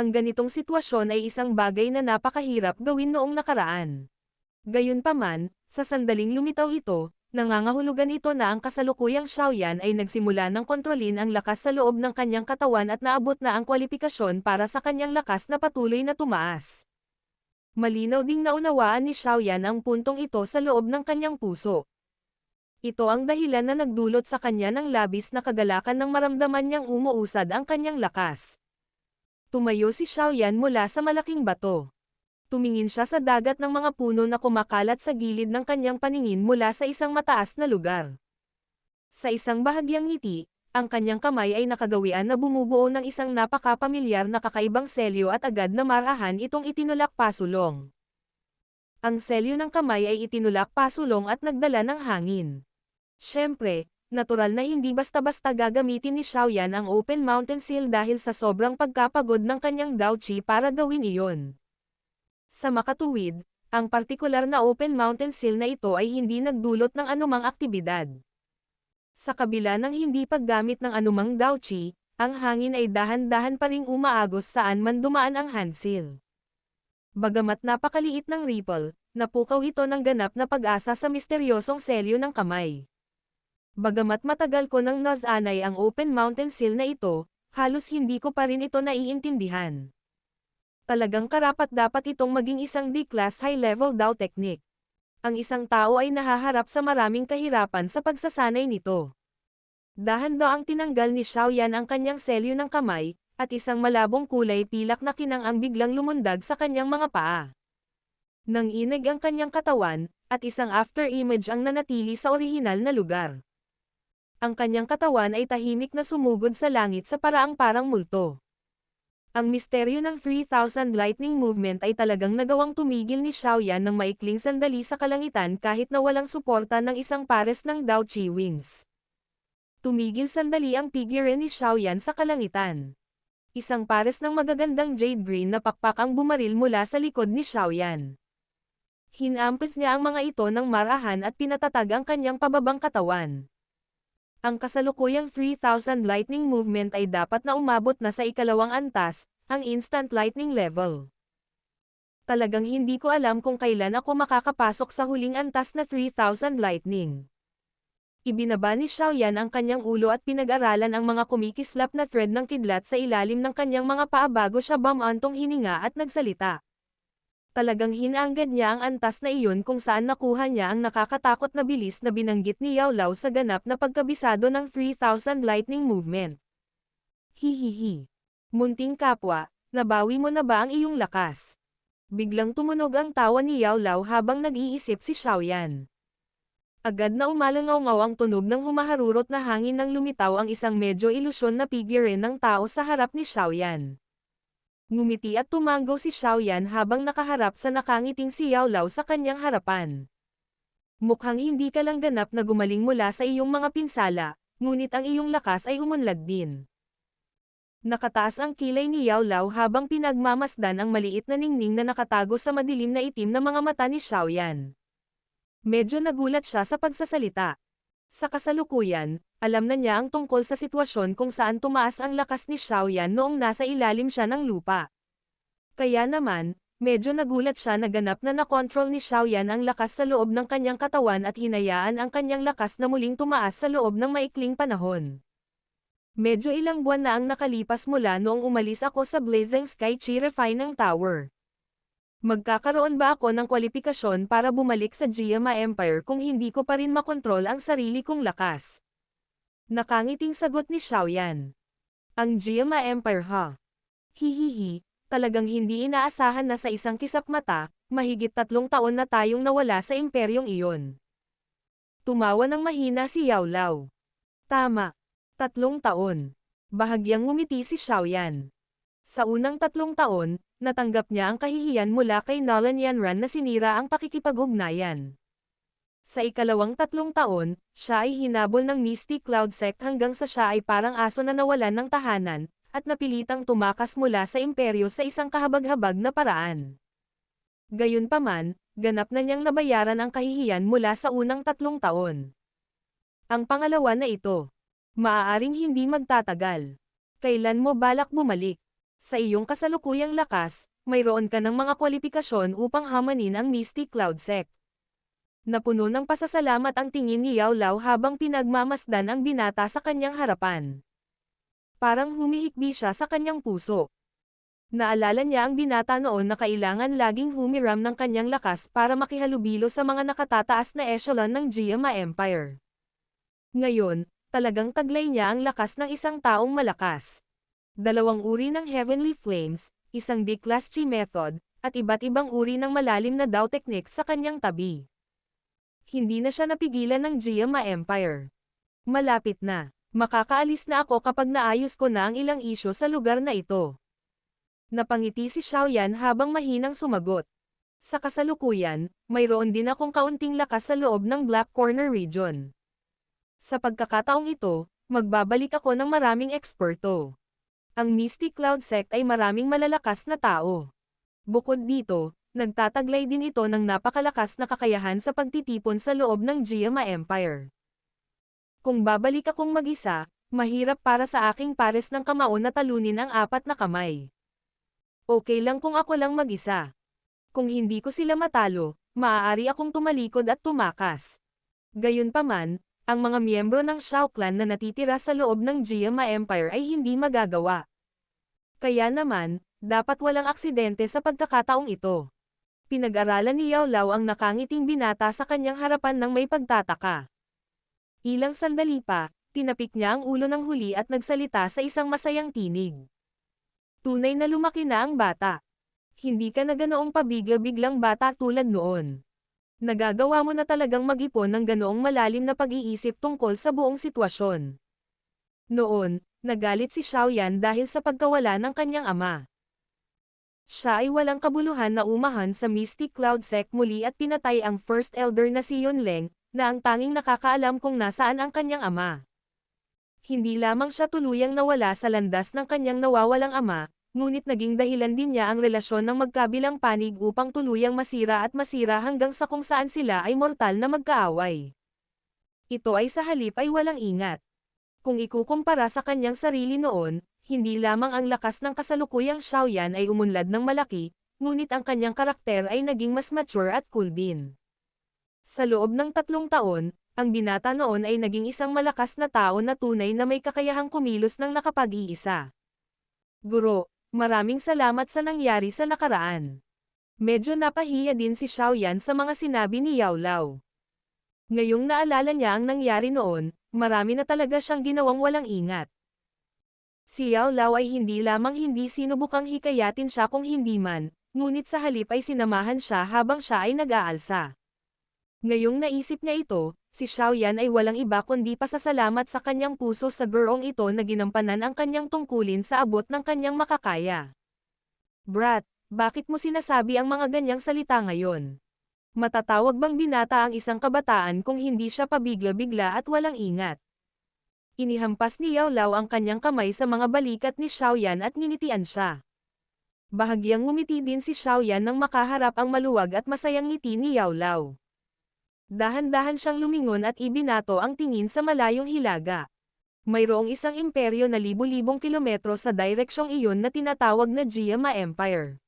Ang ganitong sitwasyon ay isang bagay na napakahirap gawin noong nakaraan. Gayunpaman, sa sandaling lumitaw ito, nangangahulugan ito na ang kasalukuyang Xiaoyan ay nagsimula ng kontrolin ang lakas sa loob ng kanyang katawan at naabot na ang kwalifikasyon para sa kanyang lakas na patuloy na tumaas. Malinaw ding naunawaan ni Xiaoyan ang puntong ito sa loob ng kanyang puso. Ito ang dahilan na nagdulot sa kanya ng labis na kagalakan nang maramdaman niyang umuusad ang kanyang lakas. Tumayo si Xiaoyan mula sa malaking bato. Tumingin siya sa dagat ng mga puno na kumakalat sa gilid ng kanyang paningin mula sa isang mataas na lugar. Sa isang bahagyang ngiti, ang kanyang kamay ay nakagawian na bumubuo ng isang napakapamilyar na kakaibang selyo at agad na marahan itong itinulak pasulong. Ang selyo ng kamay ay itinulak pasulong at nagdala ng hangin. Siyempre, natural na hindi basta-basta gagamitin ni Xiaoyan ang Open Mountain Seal dahil sa sobrang pagkapagod ng kanyang Dao Qi para gawin iyon. Sa makatuwid, ang partikular na Open Mountain Seal na ito ay hindi nagdulot ng anumang aktibidad. Sa kabila ng hindi paggamit ng anumang Dao Qi, ang hangin ay dahan-dahan pa ring umaagos saan man dumaan ang hand seal. Bagamat napakaliit ng ripple, napukaw ito ng ganap na pag-asa sa misteryosong selyo ng kamay. Bagamat matagal ko nang nasanay ang Open Mountain Seal na ito, halos hindi ko pa rin ito naiintindihan. Talagang karapat-dapat itong maging isang D-class high-level Dao technique. Ang isang tao ay nahaharap sa maraming kahirapan sa pagsasanay nito. Dahan-daang tinanggal ni Xiaoyan ang kanyang selyo ng kamay, at isang malabong kulay pilak na kinang ang biglang lumundag sa kanyang mga paa. Nanginig ang kanyang katawan, at isang after-image ang nanatili sa orihinal na lugar. Ang kanyang katawan ay tahimik na sumugod sa langit sa paraang parang multo. Ang misteryo ng 3,000 lightning movement ay talagang nagawang tumigil ni Xiaoyan ng maikling sandali sa kalangitan kahit na walang suporta ng isang pares ng Dao Qi wings. Tumigil sandali ang figure ni Xiaoyan sa kalangitan. Isang pares ng magagandang jade green na pakpak ang bumaril mula sa likod ni Xiaoyan. Hinampis niya ang mga ito ng marahan at pinatatag ang kanyang pababang katawan. Ang kasalukuyang 3,000 lightning movement ay dapat na umabot na sa ikalawang antas, ang instant lightning level. Talagang hindi ko alam kung kailan ako makakapasok sa huling antas na 3,000 lightning. Ibinaba ni Xiaoyan ang kanyang ulo at pinag-aralan ang mga kumikislap na thread ng kidlat sa ilalim ng kanyang mga paa bago siya bumantong hininga at nagsalita. Talagang hinaanggad niya ang antas na iyon kung saan nakuha niya ang nakakatakot na bilis na binanggit ni Yao Lao sa ganap na pagkabisado ng 3,000 lightning movement. Hihihi. Munting kapwa, nabawi mo na ba ang iyong lakas? Biglang tumunog ang tawa ni Yao Lao habang nag-iisip si Xiaoyan. Agad na umalangaw-ngaw ang tunog ng humaharurot na hangin nang lumitaw ang isang medyo ilusyon na figure ng tao sa harap ni Xiaoyan. Ngumiti at tumanggaw si Xiaoyan habang nakaharap sa nakangiting si Yao Lao sa kanyang harapan. Mukhang hindi ka lang ganap na gumaling mula sa iyong mga pinsala, ngunit ang iyong lakas ay umunlad din. Nakataas ang kilay ni Yao Lao habang pinagmamasdan ang maliit na ningning na nakatago sa madilim na itim na mga mata ni Xiaoyan. Medyo nagulat siya sa pagsasalita. Sa kasalukuyan, alam na niya ang tungkol sa sitwasyon kung saan tumaas ang lakas ni Xiaoyan noong nasa ilalim siya ng lupa. Kaya naman, medyo nagulat siya na ganap na nakontrol ni Xiaoyan ang lakas sa loob ng kanyang katawan at hinayaan ang kanyang lakas na muling tumaas sa loob ng maikling panahon. Medyo ilang buwan na ang nakalipas mula noong umalis ako sa Blazing Sky Chi Refining Tower. Magkakaroon ba ako ng kwalifikasyon para bumalik sa Jiama Empire kung hindi ko pa rin makontrol ang sarili kong lakas? Nakangiting sagot ni Xiaoyan. Ang Jiama Empire ha? Hihihi, talagang hindi inaasahan na sa isang kisap mata, mahigit 3 taon na tayong nawala sa imperyong iyon. Tumawa ng mahina si Yao Lao. Tama. 3 taon. Bahagyang ngumiti si Xiaoyan. Sa unang 3 taon, natanggap niya ang kahihiyan mula kay Nolan Yanran na sinira ang pakikipag-ugnayan. Sa ikalawang 3 taon, siya ay hinabol ng Misty Cloud Sect hanggang sa siya ay parang aso na nawalan ng tahanan, at napilitang tumakas mula sa imperyo sa isang kahabag-habag na paraan. Gayunpaman, ganap na niyang nabayaran ang kahihiyan mula sa unang 3 taon. Ang pangalawa na ito, maaaring hindi magtatagal. Kailan mo balak bumalik? Sa iyong kasalukuyang lakas, mayroon ka ng mga kwalipikasyon upang hamanin ang Misty Cloud Sect. Napuno ng pasasalamat ang tingin ni Yao Lao habang pinagmamasdan ang binata sa kanyang harapan. Parang humihikbi siya sa kanyang puso. Naalala niya ang binata noon na kailangan laging humiram ng kanyang lakas para makihalubilo sa mga nakatataas na echelon ng Jiama Empire. Ngayon, talagang taglay niya ang lakas ng isang taong malakas. Dalawang uri ng Heavenly Flames, isang D-Class Chi Method, at iba't ibang uri ng malalim na Dao Techniques sa kanyang tabi. Hindi na siya napigilan ng Jiama Empire. Malapit na. Makakaalis na ako kapag naayos ko na ang ilang isyu sa lugar na ito. Napangiti si Xiaoyan habang mahinang sumagot. Sa kasalukuyan, mayroon din akong kaunting lakas sa loob ng Black Corner region. Sa pagkakataong ito, magbabalik ako ng maraming eksperto. Ang Misty Cloud Sect ay maraming malalakas na tao. Bukod dito, nagtataglay din ito ng napakalakas na kakayahan sa pagtitipon sa loob ng Jiama Empire. Kung babalik akong mag-isa, mahirap para sa aking pares ng kamao na talunin ang 4 na kamay. Okay lang kung ako lang mag-isa. Kung hindi ko sila matalo, maaari akong tumalikod at tumakas. Gayunpaman, ang mga miyembro ng Shao Clan na natitira sa loob ng Jiama Empire ay hindi magagawa. Kaya naman, dapat walang aksidente sa pagkakataong ito. Pinag-aralan ni Yao Lao ang nakangiting binata sa kanyang harapan ng may pagtataka. Ilang sandali pa, tinapik niya ang ulo ng huli at nagsalita sa isang masayang tinig. Tunay na lumaki na ang bata. Hindi ka na ganoong pabigla-biglang bata tulad noon. Nagagawa mo na talagang mag-ipon ng ganoong malalim na pag-iisip tungkol sa buong sitwasyon. Noon, nagalit si Xiaoyan dahil sa pagkawala ng kanyang ama. Siya ay walang kabuluhan na umahan sa Misty Cloud Sect muli at pinatay ang First Elder na si Yunleng, na ang tanging nakakaalam kung nasaan ang kanyang ama. Hindi lamang siya tuluyang nawala sa landas ng kanyang nawawalang ama, ngunit naging dahilan din niya ang relasyon ng magkabilang panig upang tuluyang masira at masira hanggang sa kung saan sila ay mortal na magkaaway. Ito ay sa halip ay walang ingat. Kung ikukumpara sa kanyang sarili noon, hindi lamang ang lakas ng kasalukuyang Xiaoyan ay umunlad ng malaki, ngunit ang kanyang karakter ay naging mas mature at cool din. Sa loob ng 3 taon, ang binata noon ay naging isang malakas na tao na tunay na may kakayahang kumilos ng nakapag-iisa. Guro, maraming salamat sa nangyari sa nakaraan. Medyo napahiya din si Xiaoyan sa mga sinabi ni Yao Lao. Ngayong naalala niya ang nangyari noon, marami na talaga siyang ginawang walang ingat. Si Yao Lao ay hindi lamang hindi sinubukang hikayatin siya kung hindi man, ngunit sa halip ay sinamahan siya habang siya ay nag-aalsa. Ngayong naisip niya ito, si Xiaoyan ay walang iba kundi pasasalamat sa kanyang puso sa gurong ito na ginampanan ang kanyang tungkulin sa abot ng kanyang makakaya. Brat, bakit mo sinasabi ang mga ganyang salita ngayon? Matatawag bang binata ang isang kabataan kung hindi siya pabigla-bigla at walang ingat? Inihampas ni Yao Lao ang kanyang kamay sa mga balikat ni Xiaoyan at nginitian siya. Bahagyang ngumiti din si Xiaoyan nang makaharap ang maluwag at masayang ngiti ni Yao Lao. Dahan-dahan siyang lumingon at ibinato ang tingin sa malayong hilaga. Mayroong isang imperyo na libu-libong kilometro sa direksyong iyon na tinatawag na Jiama Empire.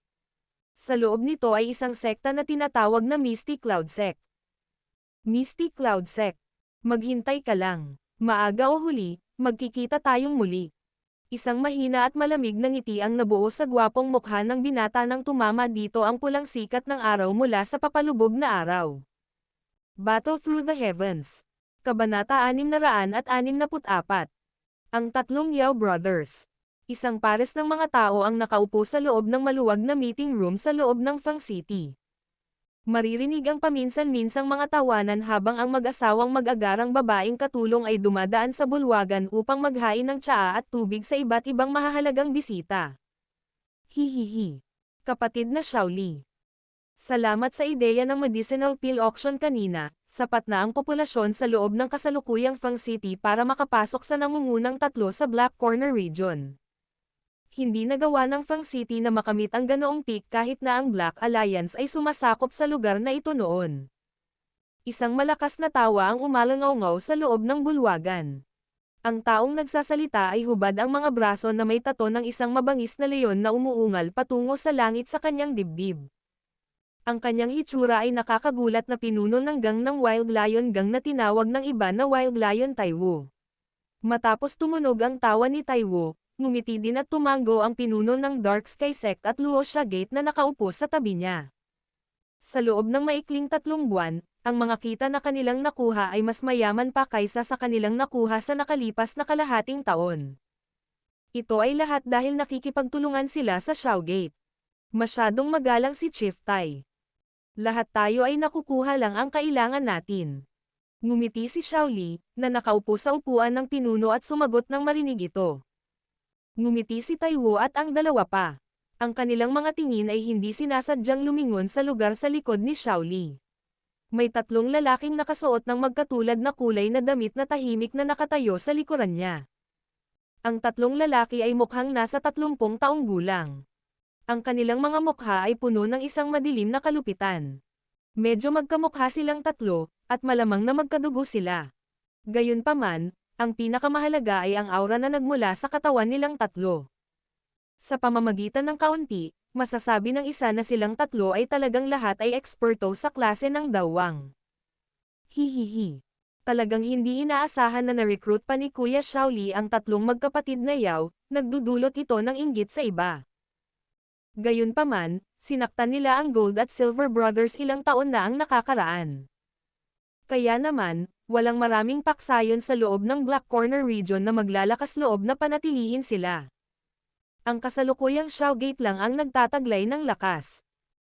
Sa loob nito ay isang sekta na tinatawag na Misty Cloud Sect. Misty Cloud Sect. Maghintay ka lang. Maaga o huli, magkikita tayong muli. Isang mahina at malamig na ngiti ang nabuo sa gwapong mukha ng binata nang tumama dito ang pulang sikat ng araw mula sa papalubog na araw. Battle Through the Heavens. Kabanata 664. Ang tatlong Yao Brothers. Isang pares ng mga tao ang nakaupo sa loob ng maluwag na meeting room sa loob ng Fang City. Maririnig ang paminsan-minsang mga tawanan habang ang mag-asawang mag-agarang babaeng katulong ay dumadaan sa bulwagan upang maghain ng tsaa at tubig sa iba't ibang mahahalagang bisita. Hihihi. Kapatid na Shaoli. Salamat sa ideya ng medicinal pill auction kanina, sapat na ang populasyon sa loob ng kasalukuyang Fang City para makapasok sa nangungunang 3 sa Black Corner region. Hindi nagawa ng Fang City na makamit ang ganoong peak kahit na ang Black Alliance ay sumasakop sa lugar na ito noon. Isang malakas na tawa ang umalangaw-ngaw sa loob ng bulwagan. Ang taong nagsasalita ay hubad ang mga braso na may tato ng isang mabangis na leon na umuungal patungo sa langit sa kanyang dibdib. Ang kanyang hitsura ay nakakagulat na pinuno ng gang ng Wild Lion Gang na tinawag ng iba na Wild Lion Taiwo. Matapos tumunog ang tawa ni Taiwo, ngumiti din at tumango ang pinuno ng Dark Sky Sect at Luoxia Gate na nakaupo sa tabi niya. Sa loob ng maikling 3 buwan, ang mga kita na kanilang nakuha ay mas mayaman pa kaysa sa kanilang nakuha sa nakalipas na kalahating taon. Ito ay lahat dahil nakikipagtulungan sila sa Xiao Gate. Masyadong magalang si Chief Tai. Lahat tayo ay nakukuha lang ang kailangan natin. Ngumiti si Xiaoli, na nakaupo sa upuan ng pinuno at sumagot ng marinig ito. Ngumiti si Taiwo at ang dalawa pa. Ang kanilang mga tingin ay hindi sinasadyang lumingon sa lugar sa likod ni Xiaoli. May 3 lalaking nakasuot ng magkatulad na kulay na damit na tahimik na nakatayo sa likuran niya. Ang 3 lalaki ay mukhang nasa 30 taong gulang. Ang kanilang mga mukha ay puno ng isang madilim na kalupitan. Medyo magkamukha silang 3, at malamang na magkadugo sila. Gayunpaman, ang pinakamahalaga ay ang aura na nagmula sa katawan nilang 3. Sa pamamagitan ng kaunti, masasabi ng isa na silang 3 ay talagang lahat ay eksperto sa klase ng dawang. Hihihi. Talagang hindi inaasahan na na-recruit pa ni Kuya Xiaoli ang 3 magkapatid na yaw, nagdudulot ito ng inggit sa iba. Gayunpaman, sinaktan nila ang Gold at Silver Brothers ilang taon na ang nakakaraan. Kaya naman, walang maraming paksayon sa loob ng Black Corner region na maglalakas loob na panatilihin sila. Ang kasalukuyang Xiao Gate lang ang nagtataglay ng lakas.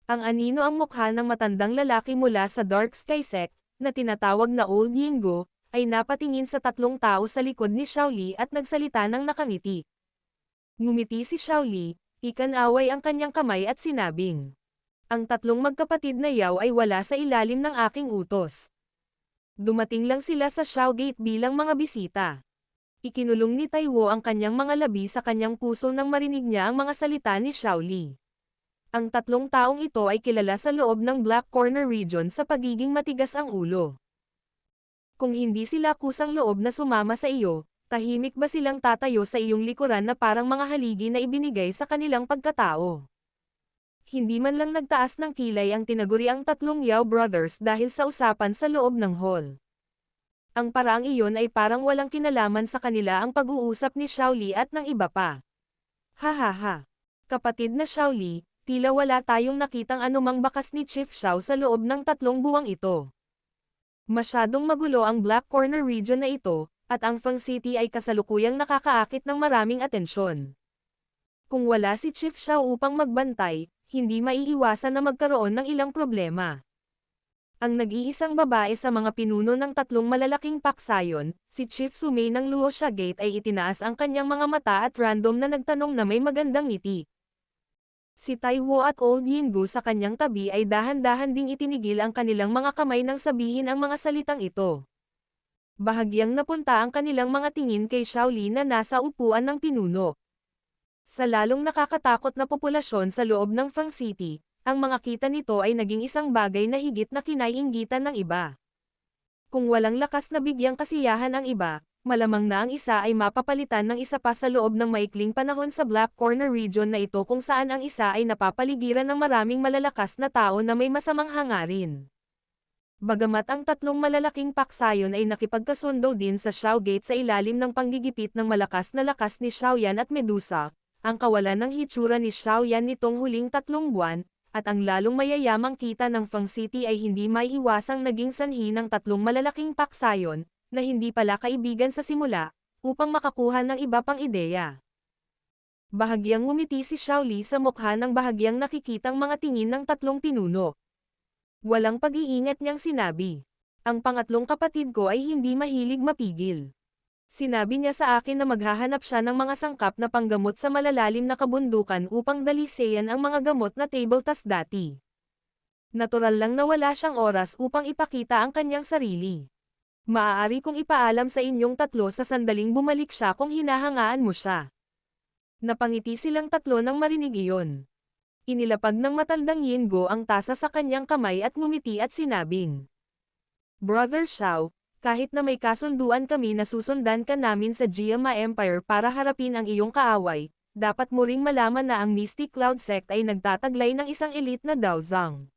Ang anino ang mukha ng matandang lalaki mula sa Dark Sky Sect, na tinatawag na Old Yingo, ay napatingin sa 3 tao sa likod ni Xiaoli at nagsalita ng nakangiti. Ngumiti si Xiaoli, ikanaway ang kanyang kamay at sinabing, ang 3 magkapatid na yaw ay wala sa ilalim ng aking utos. Dumating lang sila sa Xiao Gate bilang mga bisita. Ikinulong ni Taiwo ang kanyang mga labi sa kanyang puso nang marinig niya ang mga salita ni Xiaoli. Ang 3 taong ito ay kilala sa loob ng Black Corner region sa pagiging matigas ang ulo. Kung hindi sila kusang loob na sumama sa iyo, tahimik ba silang tatayo sa iyong likuran na parang mga haligi na ibinigay sa kanilang pagkatao? Hindi man lang nagtaas ng kilay ang tinaguriang 3 Yao Brothers dahil sa usapan sa loob ng hall. Ang paraang iyon ay parang walang kinalaman sa kanila ang pag-uusap ni Xiaoli at ng iba pa. Hahaha. Kapatid na Xiaoli, tila wala tayong nakitang anumang bakas ni Chief Xiao sa loob ng 3 buwang ito. Masyadong magulo ang Black Corner region na ito, at ang Feng City ay kasalukuyang nakakaakit ng maraming atensyon. Kung wala si Chief Xiao upang magbantay, hindi maiiwasan na magkaroon ng ilang problema. Ang nag-iisang babae sa mga pinuno ng 3 malalaking paksayon, si Chief Sumei ng Luoxia Gate ay itinaas ang kanyang mga mata at random na nagtanong na may magandang ngiti. Si Taiwo at Old Yingu sa kanyang tabi ay dahan-dahan ding itinigil ang kanilang mga kamay nang sabihin ang mga salitang ito. Bahagyang napunta ang kanilang mga tingin kay Xiaoli na nasa upuan ng pinuno. Sa lalong nakakatakot na populasyon sa loob ng Feng City, ang mga kita nito ay naging isang bagay na higit na kinaiinggitan ng iba. Kung walang lakas na bigyang kasiyahan ang iba, malamang na ang isa ay mapapalitan ng isa pa sa loob ng maikling panahon sa Black Corner region na ito kung saan ang isa ay napapaligiran ng maraming malalakas na tao na may masamang hangarin. Bagamat ang 3 malalaking paksayon ay nakipagkasundo din sa Xiao Gate sa ilalim ng panggigipit ng malakas na lakas ni Xiaoyan at Medusa, ang kawalan ng hitsura ni Xiaoyan nitong huling 3 buwan, at ang lalong mayayamang kita ng Feng City ay hindi maiiwasang naging sanhi ng 3 malalaking paksayon, na hindi pala kaibigan sa simula, upang makakuha ng iba pang ideya. Bahagyang ngumiti si Xiaoli sa mukha ng bahagyang nakikitang mga tingin ng 3 pinuno. Walang pag-iingat niyang sinabi. Ang pangatlong kapatid ko ay hindi mahilig mapigil. Sinabi niya sa akin na maghahanap siya ng mga sangkap na panggamot sa malalalim na kabundukan upang daliseyan ang mga gamot na table tas dati. Natural lang na wala siyang oras upang ipakita ang kanyang sarili. Maaari kong ipaalam sa inyong 3 sa sandaling bumalik siya kung hinahangaan mo siya. Napangiti silang 3 nang marinig iyon. Inilapag ng matandang Yingo ang tasa sa kanyang kamay at ngumiti at sinabing, Brother Xiao, Kahit na may kasunduan kami na susundan ka namin sa Jiama Empire para harapin ang iyong kaaway, dapat mo ring malaman na ang Mystic Cloud Sect ay nagtataglay ng isang elite na Daozang.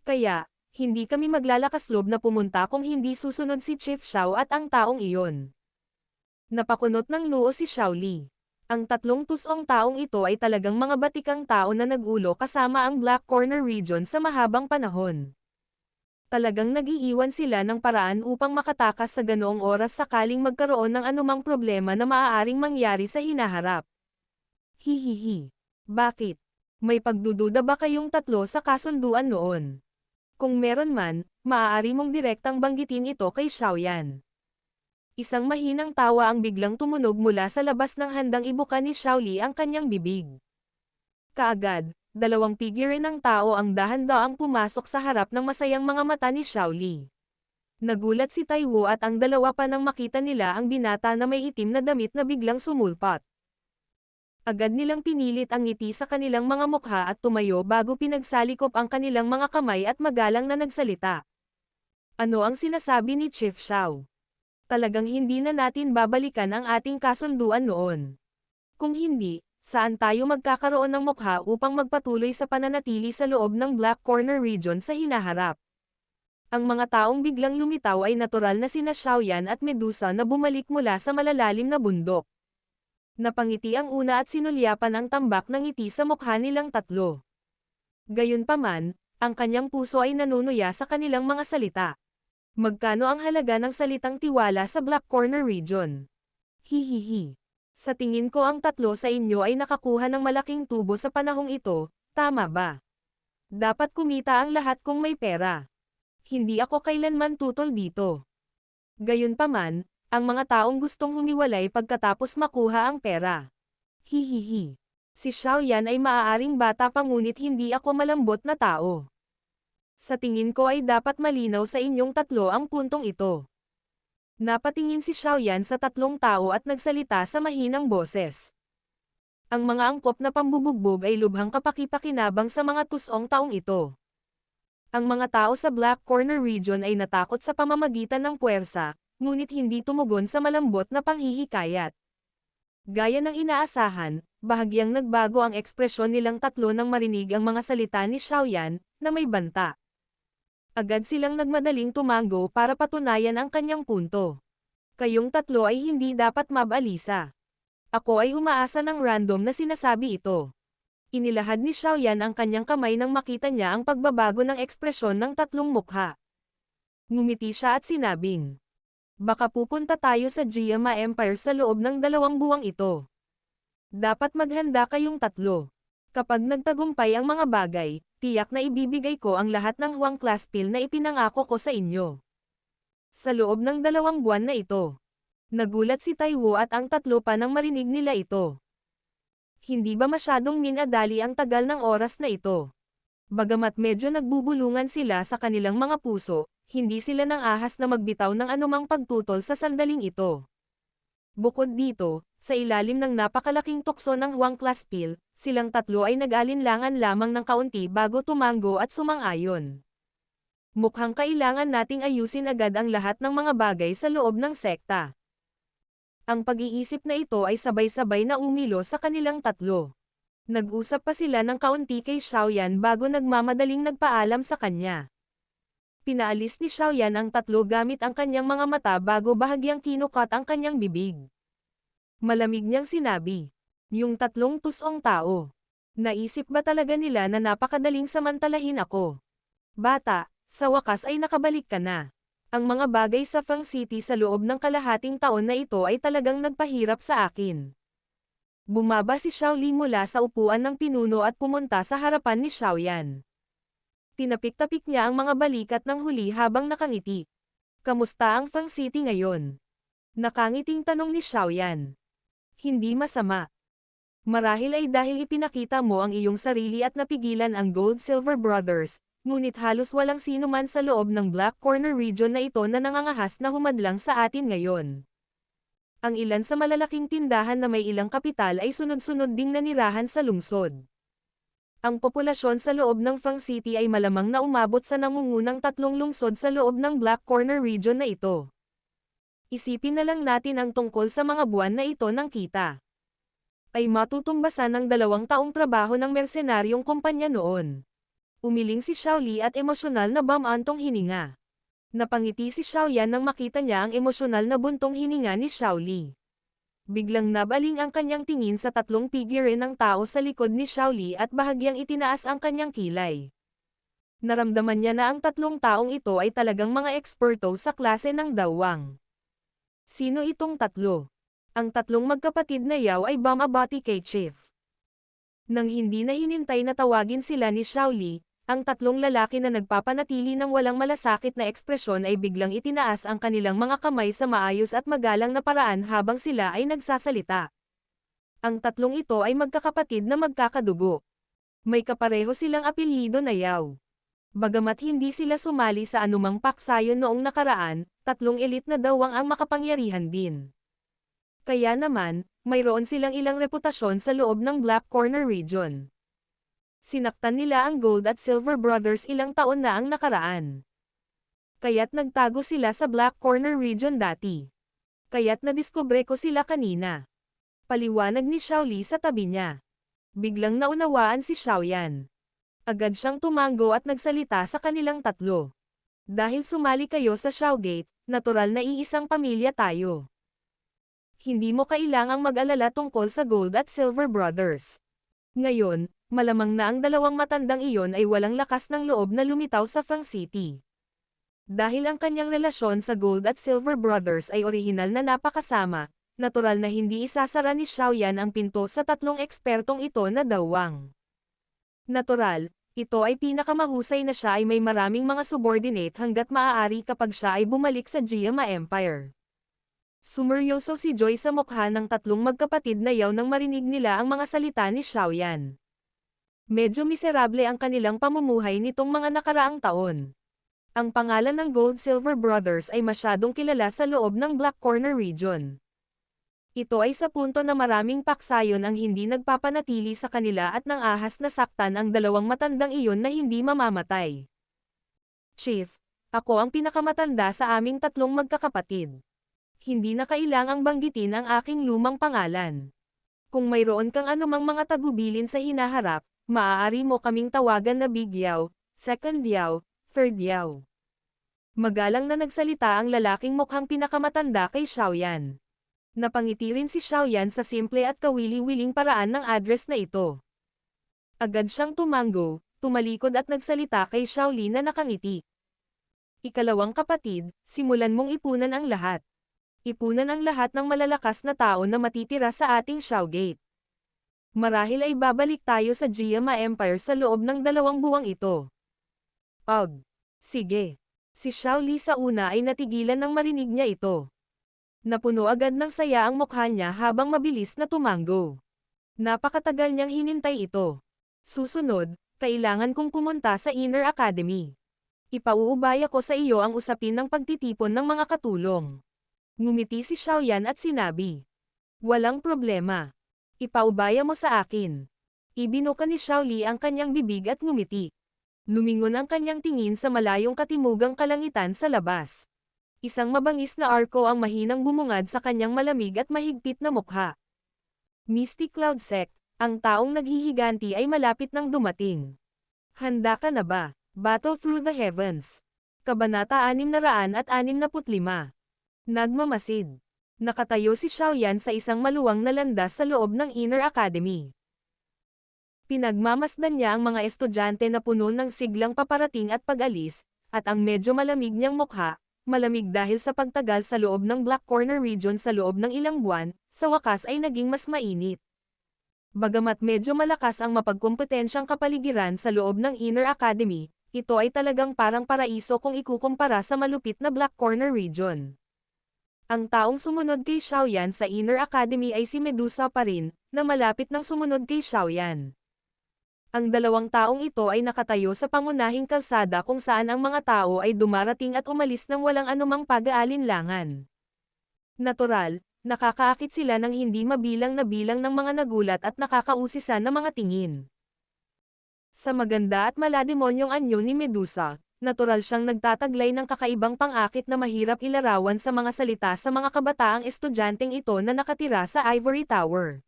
Kaya, hindi kami maglalakas loob na pumunta kung hindi susunod si Chief Xiao at ang taong iyon. Napakunot ng noo si Xiao Li. Ang tatlong tusong taong ito ay talagang mga batikang tao na nag-ulo kasama ang Black Corner region sa mahabang panahon. Talagang nag-iiwan sila ng paraan upang makatakas sa ganoong oras sakaling magkaroon ng anumang problema na maaaring mangyari sa hinaharap. Hihihi. Bakit? May pagdududa ba kayong tatlo sa kasunduan noon? Kung meron man, maaari mong direktang banggitin ito kay Xiaoyan. Isang mahinang tawa ang biglang tumunog mula sa labas ng handang ibuka ni Xiao Li ang kanyang bibig. Kaagad, dalawang figure ng tao ang dahan-daang pumasok sa harap ng masayang mga mata ni Xiao Li. Nagulat si Taiwo at ang dalawa pa nang makita nila ang binata na may itim na damit na biglang sumulpat. Agad nilang pinilit ang ngiti sa kanilang mga mukha at tumayo bago pinagsalikop ang kanilang mga kamay at magalang na nagsalita. Ano ang sinasabi ni Chief Xiao? Talagang hindi na natin babalikan ang ating kasunduan noon. Kung hindi, saan tayo magkakaroon ng mukha upang magpatuloy sa pananatili sa loob ng Black Corner region sa hinaharap? Ang mga taong biglang lumitaw ay natural na sina Xiaoyan at Medusa na bumalik mula sa malalalim na bundok. Napangiti ang una at sinulyapan ang tambak ng ngiti sa mukha nilang tatlo. Gayunpaman, ang kanyang puso ay nanunuya sa kanilang mga salita. Magkano ang halaga ng salitang tiwala sa Black Corner region? Hihihi. Sa tingin ko ang tatlo sa inyo ay nakakuha ng malaking tubo sa panahong ito, tama ba? Dapat kumita ang lahat kung may pera. Hindi ako kailanman tutol dito. Gayunpaman, ang mga taong gustong humiwalay pagkatapos makuha ang pera. Hihihi. Si Xiaoyan ay maaaring bata pa ngunit hindi ako malambot na tao. Sa tingin ko ay dapat malinaw sa inyong tatlo ang puntong ito. Napatingin si Xiaoyan sa tatlong tao at nagsalita sa mahinang boses. Ang mga angkop na pambubugbog ay lubhang kapaki-pakinabang sa mga tusong taong ito. Ang mga tao sa Black Corner region ay natakot sa pamamagitan ng puwersa, ngunit hindi tumugon sa malambot na panghihikayat. Gaya ng inaasahan, bahagyang nagbago ang ekspresyon nilang tatlo nang marinig ang mga salita ni Xiaoyan, na may banta. Agad silang nagmadaling tumango para patunayan ang kanyang punto. Kayong tatlo ay hindi dapat mabalisa. Ako ay umaasa ng random na sinasabi ito. Inilahad ni Xiaoyan ang kanyang kamay nang makita niya ang pagbabago ng ekspresyon ng tatlong mukha. Ngumiti siya at sinabing, baka pupunta tayo sa Jiama Empire sa loob ng 2 buwang ito. Dapat maghanda kayong tatlo. Kapag nagtagumpay ang mga bagay, tiyak na ibibigay ko ang lahat ng Huang Class Pill na ipinangako ko sa inyo. Sa loob ng 2 buwan na ito. Nagulat si Taiwo at ang tatlo pa nang marinig nila ito. Hindi ba masyadong minadali ang tagal ng oras na ito? Bagamat medyo nagbubulungan sila sa kanilang mga puso, hindi sila nang ahas na magbitaw ng anumang pagtutol sa sandaling ito. Bukod dito, sa ilalim ng napakalaking tukso ng Huang Class Pill, silang tatlo ay nag-alinlangan lamang ng kaunti bago tumango at sumang-ayon. Mukhang kailangan nating ayusin agad ang lahat ng mga bagay sa loob ng sekta. Ang pag-iisip na ito ay sabay-sabay na umilo sa kanilang tatlo. Nag-usap pa sila ng kaunti kay Xiaoyan bago nagmamadaling nagpaalam sa kanya. Pinaalis ni Xiaoyan ang tatlo gamit ang kanyang mga mata bago bahagyang kinukat ang kanyang bibig. Malamig niyang sinabi, yung tatlong tusong tao. Naisip ba talaga nila na napakadaling samantalahin ako? Bata, sa wakas ay nakabalik ka na. Ang mga bagay sa Feng City sa loob ng kalahating taon na ito ay talagang nagpahirap sa akin. Bumaba si Xiao Li mula sa upuan ng pinuno at pumunta sa harapan ni Xiaoyan. Tinapik-tapik niya ang mga balikat ng huli habang nakangiti. Kamusta ang Feng City ngayon? Nakangiting tanong ni Xiaoyan. Hindi masama. Marahil ay dahil ipinakita mo ang iyong sarili at napigilan ang Gold-Silver Brothers, ngunit halos walang sino man sa loob ng Black Corner region na ito na nangangahas na humadlang sa atin ngayon. Ang ilan sa malalaking tindahan na may ilang kapital ay sunod-sunod ding nanirahan sa lungsod. Ang populasyon sa loob ng Fang City ay malamang na umabot sa nangungunang 3 lungsod sa loob ng Black Corner region na ito. Isipin na lang natin ang tungkol sa mga buwan na ito ng kita. Ay matutumbasan ng 2 taong trabaho ng mersenaryong kumpanya noon. Umiling si Xiao Li at emosyonal na bumantong hininga. Napangiti si Xiao Yan nang makita niya ang emosyonal na buntong hininga ni Xiao Li. Biglang nabaling ang kanyang tingin sa 3 figure ng tao sa likod ni Xiao Li at bahagyang itinaas ang kanyang kilay. Naramdaman niya na ang 3 taong ito ay talagang mga eksperto sa klase ng dawang. Sino itong 3? Ang 3 magkapatid na Yao ay bumabati kay Chief. Nang hindi na hinintay na tawagin sila ni Xiao Li, ang 3 lalaki na nagpapanatili ng walang malasakit na ekspresyon ay biglang itinaas ang kanilang mga kamay sa maayos at magalang na paraan habang sila ay nagsasalita. Ang 3 ito ay magkakapatid na magkakadugo. May kapareho silang apelyido na Yao. Bagamat hindi sila sumali sa anumang paksayon noong nakaraan, 3 elite na dawang ang makapangyarihan din. Kaya naman, mayroon silang ilang reputasyon sa loob ng Black Corner region. Sinaktan nila ang Gold at Silver Brothers ilang taon na ang nakaraan. Kaya't nagtago sila sa Black Corner region dati. Kaya't nadiskubre ko sila kanina. Paliwanag ni Xiao Li sa tabi niya. Biglang naunawaan si Xiao Yan. Agad siyang tumango at nagsalita sa kanilang 3. Dahil sumali kayo sa Xiao Gate, natural na iisang pamilya tayo. Hindi mo kailangang mag-alala tungkol sa Gold at Silver Brothers. Ngayon, malamang na ang 2 matandang iyon ay walang lakas ng loob na lumitaw sa Fang City. Dahil ang kanyang relasyon sa Gold at Silver Brothers ay orihinal na napakasama, natural na hindi isasara ni Xiao Yan ang pinto sa 3 ekspertong ito na dawang. Natural, ito ay pinakamahusay na siya ay may maraming mga subordinate hanggat maaari kapag siya ay bumalik sa Jiama Empire. Sumeryoso si Joy sa mukha ng 3 magkapatid na Yao nang marinig nila ang mga salita ni Xiao Yan. Medyo miserable ang kanilang pamumuhay nitong mga nakaraang taon. Ang pangalan ng Gold Silver Brothers ay masyadong kilala sa loob ng Black Corner region. Ito ay sa punto na maraming paksayon ang hindi nagpapanatili sa kanila at nang ahas na saktan ang 2 matandang iyon na hindi mamamatay. Chief, ako ang pinakamatanda sa aming 3 magkakapatid. Hindi na kailangang banggitin ang aking lumang pangalan. Kung mayroon kang anumang mga tagubilin sa hinaharap, maaari mo kaming tawagan na Big Yao, Second Yao, Third Yao. Magalang na nagsalita ang lalaking mukhang pinakamatanda kay Xiao Yan. Napangiti rin si Xiao Yan sa simple at kawili-wiling paraan ng address na ito. Agad siyang tumango, tumalikod at nagsalita kay Xiao Li na nakangiti. Ikalawang kapatid, simulan mong ipunan ang lahat. Ipunan ang lahat ng malalakas na tao na matitira sa ating Xiao Gate. Marahil ay babalik tayo sa Jiama Empire sa loob ng 2 buwang ito. Sige. Si Xiao Li sa una ay natigilan nang marinig niya ito. Napuno agad ng saya ang mukha niya habang mabilis na tumango. Napakatagal niyang hinintay ito. Susunod, kailangan kong pumunta sa Inner Academy. Ipauubaya ko sa iyo ang usapin ng pagtitipon ng mga katulong. Ngumiti si Xiao Yan at sinabi. Walang problema. Ipaubaya mo sa akin. Ibinuka ni Xiao Li ang kanyang bibig at ngumiti. Lumingon ang kanyang tingin sa malayong katimugang kalangitan sa labas. Isang mabangis na arko ang mahinang bumungad sa kanyang malamig at mahigpit na mukha. Misty Cloud Sect, ang taong naghihiganti ay malapit nang dumating. Handa ka na ba? Battle Through the Heavens. Kabanata 665. Nagmamasid. Nakatayo si Xiao Yan sa isang maluwang na landas sa loob ng Inner Academy. Pinagmamasdan niya ang mga estudyante na puno ng siglang paparating at pag-alis, at ang medyo malamig niyang mukha, malamig dahil sa pagtagal sa loob ng Black Corner region sa loob ng ilang buwan, sa wakas ay naging mas mainit. Bagamat medyo malakas ang mapagkompetensyang kapaligiran sa loob ng Inner Academy, ito ay talagang parang paraiso kung ikukumpara sa malupit na Black Corner region. Ang taong sumunod kay Xiao Yan sa Inner Academy ay si Medusa pa rin, na malapit nang sumunod kay Xiao Yan. Ang 2 taong ito ay nakatayo sa pangunahing kalsada kung saan ang mga tao ay dumarating at umalis ng walang anumang pag-aalinlangan. Natural, nakakaakit sila ng hindi mabilang na bilang ng mga nagulat at nakakausisan na mga tingin. Sa maganda at malademonyong anyo ni Medusa, natural siyang nagtataglay ng kakaibang pang-akit na mahirap ilarawan sa mga salita sa mga kabataang estudyanteng ito na nakatira sa Ivory Tower.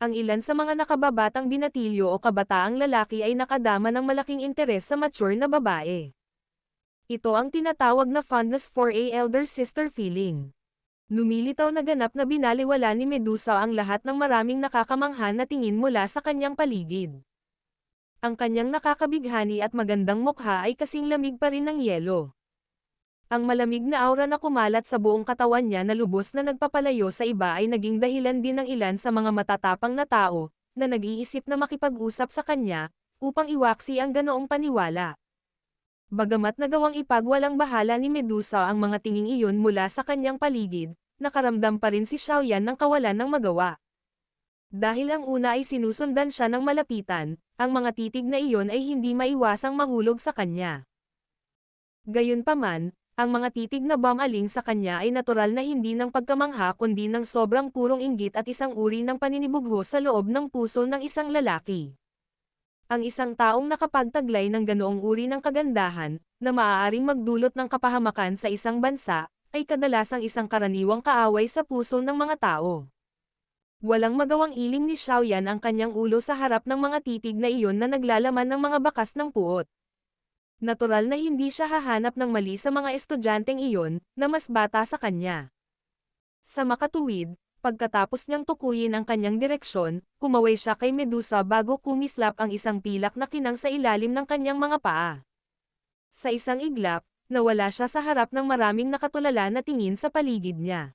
Ang ilan sa mga nakababatang binatilyo o kabataang lalaki ay nakadama ng malaking interes sa mature na babae. Ito ang tinatawag na fondness for a elder sister feeling. Lumilitaw na ganap na binaliwala ni Medusa ang lahat ng maraming nakakamangha na tingin mula sa kanyang paligid. Ang kanyang nakakabighani at magandang mukha ay kasing lamig pa rin ng yelo. Ang malamig na aura na kumalat sa buong katawan niya na lubos na nagpapalayo sa iba ay naging dahilan din ng ilan sa mga matatapang na tao, na nag-iisip na makipag-usap sa kanya, upang iwaksi ang ganoong paniwala. Bagamat nagawang ipagwalang bahala ni Medusa ang mga tinging iyon mula sa kanyang paligid, nakaramdam pa rin si Xiaoyan ng kawalan ng magawa. Dahil ang una ay sinusundan siya ng malapitan, ang mga titig na iyon ay hindi maiwasang mahulog sa kanya. Gayunpaman, ang mga titig na bumaling sa kanya ay natural na hindi ng pagkamangha kundi ng sobrang purong inggit at isang uri ng paninibugho sa loob ng puso ng isang lalaki. Ang isang taong nakapagtaglay ng ganoong uri ng kagandahan, na maaaring magdulot ng kapahamakan sa isang bansa, ay kadalasang isang karaniwang kaaway sa puso ng mga tao. Walang magawang iling ni Xiaoyan ang kanyang ulo sa harap ng mga titig na iyon na naglalaman ng mga bakas ng puot. Natural na hindi siya hahanap ng mali sa mga estudyanteng iyon, na mas bata sa kanya. Sa makatuwid, pagkatapos niyang tukuyin ang kanyang direksyon, kumaway siya kay Medusa bago kumislap ang isang pilak na kinang sa ilalim ng kanyang mga paa. Sa isang iglap, nawala siya sa harap ng maraming nakatulala na tingin sa paligid niya.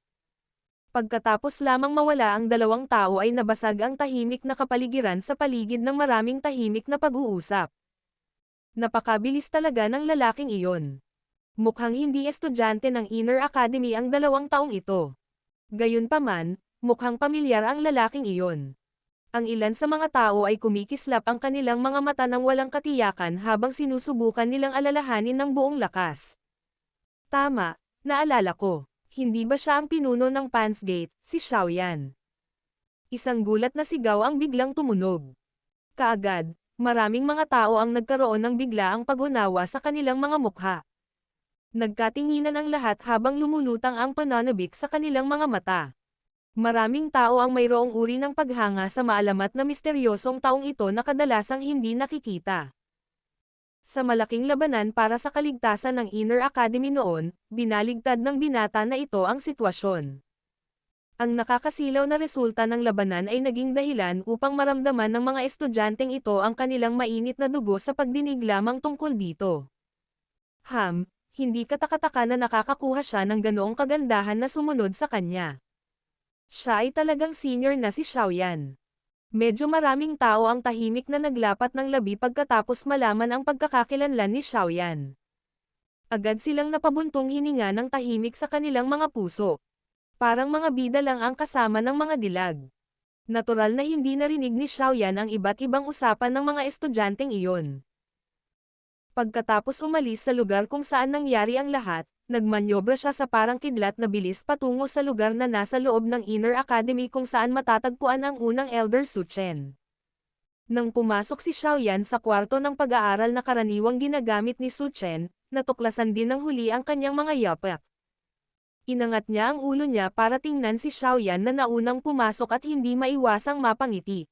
Pagkatapos lamang mawala ang dalawang tao ay nabasag ang tahimik na kapaligiran sa paligid ng maraming tahimik na pag-uusap. Napakabilis talaga ng lalaking iyon. Mukhang hindi estudyante ng Inner Academy ang dalawang taong ito. Gayunpaman, mukhang pamilyar ang lalaking iyon. Ang ilan sa mga tao ay kumikislap ang kanilang mga mata ng walang katiyakan habang sinusubukan nilang alalahanin ng buong lakas. Tama, naalala ko. Hindi ba siya ang pinuno ng Pansgate, si Xiaoyan? Isang gulat na sigaw ang biglang tumunog. Kaagad, maraming mga tao ang nagkaroon ng biglaang pag-unawa sa kanilang mga mukha. Nagkatinginan ang lahat habang lumulutang ang pananabik sa kanilang mga mata. Maraming tao ang mayroong uri ng paghanga sa maalamat na misteryosong taong ito na kadalasang hindi nakikita. Sa malaking labanan para sa kaligtasan ng Inner Academy noon, binaligtad ng binata na ito ang sitwasyon. Ang nakakasilaw na resulta ng labanan ay naging dahilan upang maramdaman ng mga estudyanteng ito ang kanilang mainit na dugo sa pagdinig lamang tungkol dito. Hindi katakataka na nakakakuha siya ng ganoong kagandahan na sumunod sa kanya. Siya ay talagang senior na si Xiaoyan. Medyo maraming tao ang tahimik na naglapat ng labi pagkatapos malaman ang pagkakakilanlan ni Xiaoyan. Agad silang napabuntong hininga ng tahimik sa kanilang mga puso. Parang mga bida lang ang kasama ng mga dilag. Natural na hindi narinig ni Xiaoyan ang iba't ibang usapan ng mga estudyanteng iyon. Pagkatapos umalis sa lugar kung saan nangyari ang lahat, nagmanyobra siya sa parang kidlat na bilis patungo sa lugar na nasa loob ng Inner Academy kung saan matatagpuan ang unang Elder Su Chen. Nang pumasok si Xiaoyan sa kwarto ng pag-aaral na karaniwang ginagamit ni Su Chen, natuklasan din ng huli ang kanyang mga yapak. Inangat niya ang ulo niya para tingnan si Xiaoyan na naunang pumasok at hindi maiwasang mapangiti.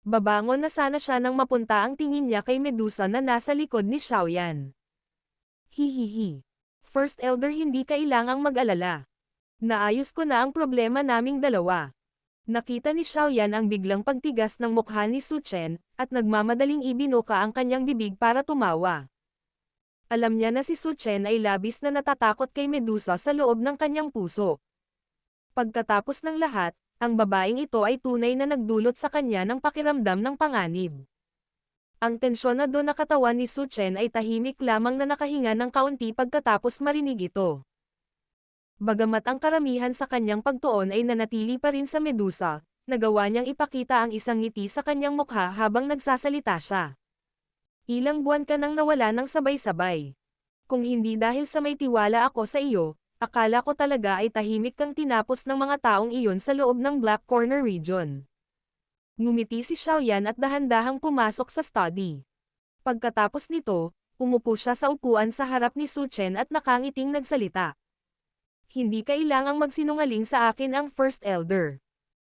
Babangon na sana siya nang mapunta ang tingin niya kay Medusa na nasa likod ni Xiaoyan. Hihihi. First Elder, hindi kailangang mag-alala. Naayos ko na ang problema naming dalawa. Nakita ni Xiaoyan ang biglang pagtigas ng mukha ni Su Chen, at nagmamadaling ibinuka ang kanyang bibig para tumawa. Alam niya na si Su Chen ay labis na natatakot kay Medusa sa loob ng kanyang puso. Pagkatapos ng lahat, ang babaeng ito ay tunay na nagdulot sa kanya ng pakiramdam ng panganib. Ang tensyonado na katawan ni Su Chen ay tahimik lamang na nakahinga ng kaunti pagkatapos marinig ito. Bagamat ang karamihan sa kanyang pagtuon ay nanatili pa rin sa Medusa, nagawa niyang ipakita ang isang ngiti sa kanyang mukha habang nagsasalita siya. Ilang buwan ka nang nawala ng sabay-sabay. Kung hindi dahil sa may tiwala ako sa iyo, akala ko talaga ay tahimik kang tinapos ng mga taong iyon sa loob ng Black Corner region. Ngumiti si Xiaoyan at dahan-dahang pumasok sa study. Pagkatapos nito, umupo siya sa upuan sa harap ni Su Chen at nakangiting nagsalita. Hindi kailangang magsinungaling sa akin ang First Elder.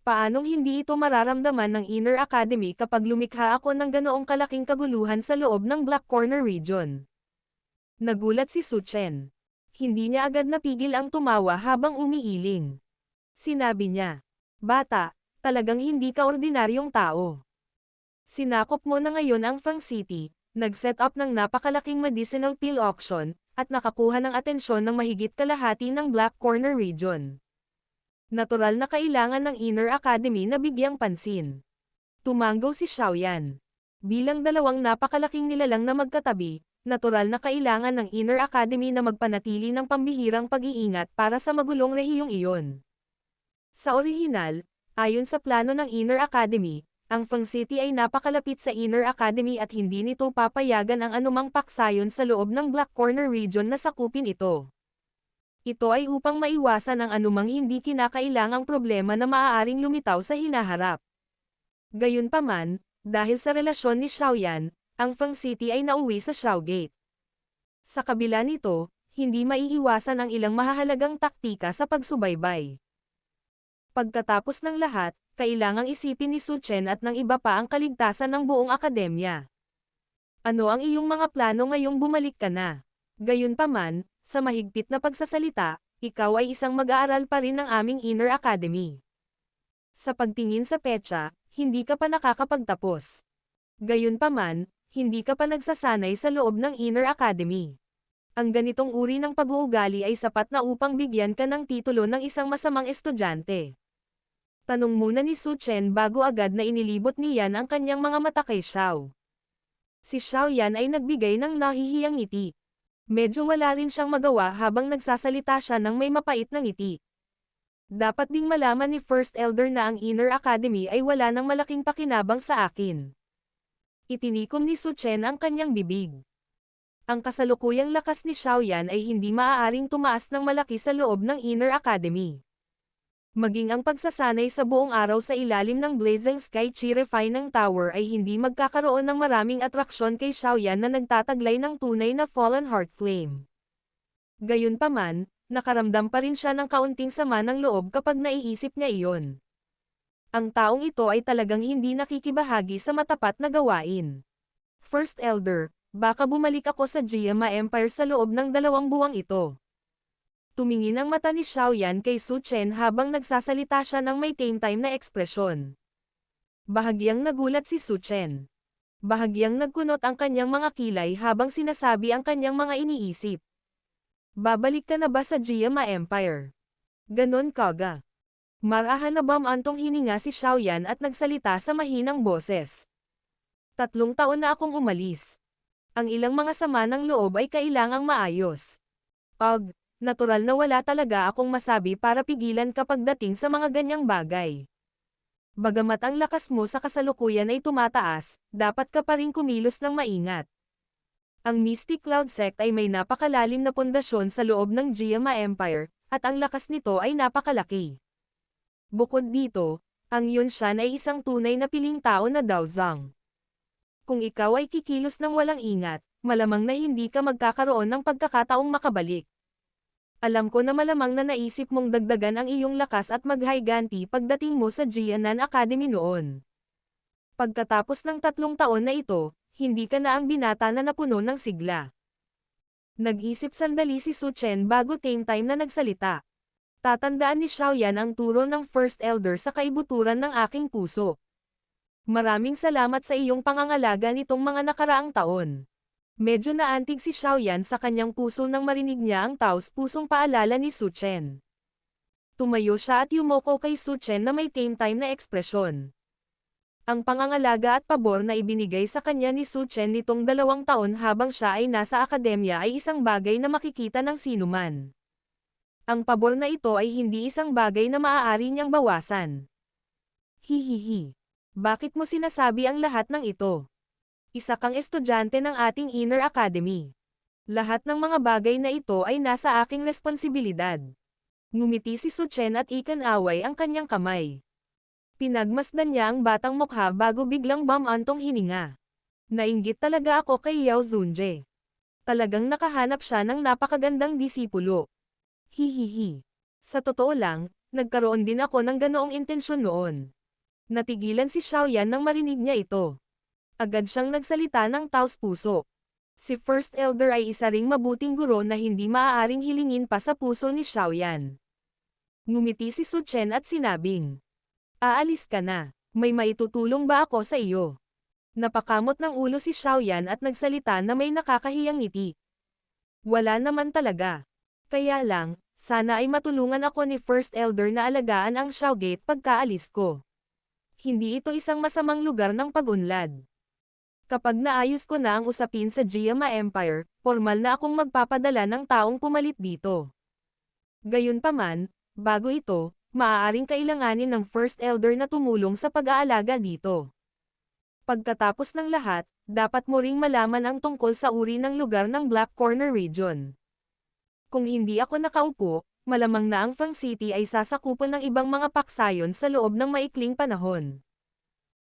Paanong hindi ito mararamdaman ng Inner Academy kapag lumikha ako ng ganoong kalaking kaguluhan sa loob ng Black Corner region? Nagulat si Su Chen. Hindi niya agad napigil ang tumawa habang umiiling. Sinabi niya, "Bata, talagang hindi ka ordinaryong tao. Sinakop mo na ngayon ang Fang City, nag-set up ng napakalaking medicinal pill auction, at nakakuha ng atensyon ng mahigit kalahati ng Black Corner region. Natural na kailangan ng Inner Academy na bigyang pansin." Tumanggo si Xiaoyan. Bilang dalawang napakalaking nilalang na magkatabi, natural na kailangan ng Inner Academy na magpanatili ng pambihirang pag-iingat para sa magulong rehiyong iyon. Sa orihinal, ayon sa plano ng Inner Academy, ang Fang City ay napakalapit sa Inner Academy at hindi nito papayagan ang anumang paksayon sa loob ng Black Corner region na sakupin ito. Ito ay upang maiwasan ang anumang hindi kinakailangang problema na maaaring lumitaw sa hinaharap. Gayunpaman, dahil sa relasyon ni Xiaoyan, ang Fang City ay nauwi sa Xiaogate. Sa kabila nito, hindi maiiwasan ang ilang mahahalagang taktika sa pagsubaybay. Pagkatapos ng lahat, kailangang isipin ni Su Chen at ng iba pa ang kaligtasan ng buong akademya. Ano ang iyong mga plano ngayong bumalik ka na? Gayunpaman, sa mahigpit na pagsasalita, ikaw ay isang mag-aaral pa rin ng aming Inner Academy. Sa pagtingin sa petsa, hindi ka pa nakakapagtapos. Gayunpaman, hindi ka pa nagsasanay sa loob ng Inner Academy. Ang ganitong uri ng pag-uugali ay sapat na upang bigyan ka ng titulo ng isang masamang estudyante. Tanong muna ni Su Chen bago agad na inilibot niyan ang kanyang mga mata kay Xiao. Si Xiaoyan ay nagbigay ng nahihiyang ngiti. Medyo wala rin siyang magawa habang nagsasalita siya ng may mapait na ngiti. Dapat ding malaman ni First Elder na ang Inner Academy ay wala ng malaking pakinabang sa akin. Itinikom ni Su Chen ang kanyang bibig. Ang kasalukuyang lakas ni Xiaoyan ay hindi maaaring tumaas ng malaki sa loob ng Inner Academy. Maging ang pagsasanay sa buong araw sa ilalim ng Blazing Sky Chi-Refining Tower ay hindi magkakaroon ng maraming atraksyon kay Xiaoyan na nagtataglay ng tunay na Fallen Heart Flame. Gayunpaman, nakaramdam pa rin siya ng kaunting sama ng loob kapag naiisip niya iyon. Ang taong ito ay talagang hindi nakikibahagi sa matapat na gawain. First Elder, baka bumalik ako sa Jiama Empire sa loob ng 2 buwang ito. Tumingin ang mata ni Xiaoyan kay Su Chen habang nagsasalita siya ng may tame time na ekspresyon. Bahagyang nagulat si Su Chen. Bahagyang nagkunot ang kanyang mga kilay habang sinasabi ang kanyang mga iniisip. Babalik ka na ba sa Jiama Empire? Ganon kaga. Marahan na bamantong hininga si Xiaoyan at nagsalita sa mahinang boses. 3 taon na akong umalis. Ang ilang mga sama ng loob ay kailangang maayos. Natural na wala talaga akong masabi para pigilan kapag dating sa mga ganyang bagay. Bagamat ang lakas mo sa kasalukuyan ay tumataas, dapat ka pa rin kumilos ng maingat. Ang Mystic Cloud Sect ay may napakalalim na pundasyon sa loob ng Jiama Empire, at ang lakas nito ay napakalaki. Bukod dito, ang Yunshan ay isang tunay na piling tao na Daozang. Kung ikaw ay kikilos ng walang ingat, malamang na hindi ka magkakaroon ng pagkakataong makabalik. Alam ko na malamang na naisip mong dagdagan ang iyong lakas at maghiganti pagdating mo sa Jianan Academy noon. Pagkatapos ng 3 taon na ito, hindi ka na ang binata na napuno ng sigla. Nag-isip sandali si Su Chen bago tame time na nagsalita. Tatandaan ni Xiaoyan ang turo ng First Elder sa kaibuturan ng aking puso. Maraming salamat sa iyong pangangalaga nitong mga nakaraang taon. Medyo naantig si Xiaoyan sa kanyang puso nang marinig niya ang taos-pusong paalala ni Su Chen. Tumayo siya at yumoko kay Su Chen na may tame time na ekspresyon. Ang pangangalaga at pabor na ibinigay sa kanya ni Su Chen nitong 2 taon habang siya ay nasa akademya ay isang bagay na makikita ng sinuman. Ang pabor na ito ay hindi isang bagay na maaari niyang bawasan. Hihihi. Bakit mo sinasabi ang lahat ng ito? Isa kang estudyante ng ating Inner Academy. Lahat ng mga bagay na ito ay nasa aking responsibilidad. Ngumiti si Su Chen at ikanaway ang kanyang kamay. Pinagmasdan niya ang batang mukha bago biglang bumantong hininga. Nainggit talaga ako kay Yao Zunje. Talagang nakahanap siya ng napakagandang disipulo. Hihihi. Sa totoo lang, nagkaroon din ako ng ganoong intensyon noon. Natigilan si Xiaoyan nang marinig niya ito. Agad siyang nagsalita ng taos-puso. Si First Elder ay isa ring mabuting guro na hindi maaaring hilingin pa sa puso ni Xiaoyan. Ngumiti si Su Chen at sinabing, "Aalis ka na. May maitutulong ba ako sa iyo?" Napakamot ng ulo si Xiaoyan at nagsalita na may nakakahiyang ngiti. Wala naman talaga. Kaya lang, sana ay matulungan ako ni First Elder na alagaan ang Xiaogate pagkaalis ko. Hindi ito isang masamang lugar ng pag-unlad. Kapag naayos ko na ang usapin sa Jiama Empire, formal na akong magpapadala ng taong pumalit dito. Gayunpaman, bago ito, maaaring kailanganin ng First Elder na tumulong sa pag-aalaga dito. Pagkatapos ng lahat, dapat mo ring malaman ang tungkol sa uri ng lugar ng Black Corner Region. Kung hindi ako nakaupo, malamang na ang Fang City ay sasakupan ng ibang mga paksayon sa loob ng maikling panahon.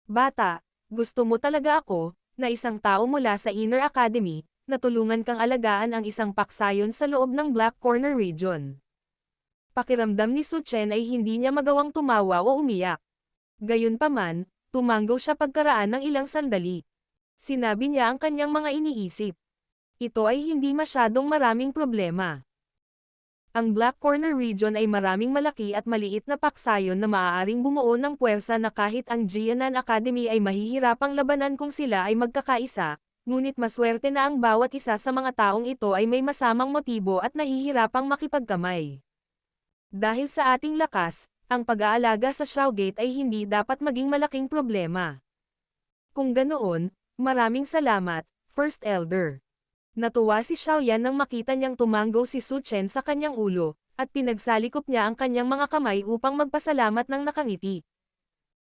Bata, gusto mo talaga ako, na isang tao mula sa Inner Academy, na tulungan kang alagaan ang isang paksayon sa loob ng Black Corner Region. Pakiramdam ni Su Chen ay hindi niya magawang tumawa o umiyak. Gayunpaman, tumanggaw siya pagkaraan ng ilang sandali. Sinabi niya ang kanyang mga iniisip. Ito ay hindi masyadong maraming problema. Ang Black Corner Region ay maraming malaki at maliit na paksayon na maaaring bumuo ng puwersa na kahit ang Jianan Academy ay mahihirapang labanan kung sila ay magkakaisa, ngunit maswerte na ang bawat isa sa mga taong ito ay may masamang motibo at nahihirapang makipagkamay. Dahil sa ating lakas, ang pag-aalaga sa Xiaogate ay hindi dapat maging malaking problema. Kung ganoon, maraming salamat, First Elder. Natuwa si Xiaoyan nang makita niyang tumanggo si Su Chen sa kanyang ulo, at pinagsalikop niya ang kanyang mga kamay upang magpasalamat ng nakangiti.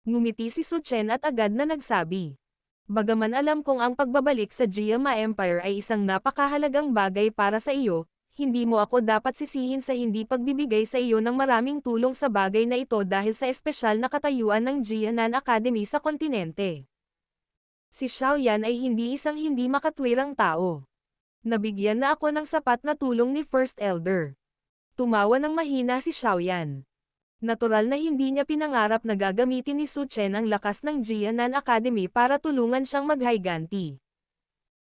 Ngumiti si Su Chen at agad na nagsabi, "Bagaman alam kong ang pagbabalik sa Jiama Empire ay isang napakahalagang bagay para sa iyo, hindi mo ako dapat sisihin sa hindi pagbibigay sa iyo ng maraming tulong sa bagay na ito dahil sa espesyal na katayuan ng Jianan Academy sa kontinente." Si Xiaoyan ay hindi isang hindi makatwirang tao. Nabigyan na ako ng sapat na tulong ni First Elder. Tumawa ng mahina si Xiaoyan. Natural na hindi niya pinangarap na gagamitin ni Su Chen ang lakas ng Jianan Academy para tulungan siyang maghiganti.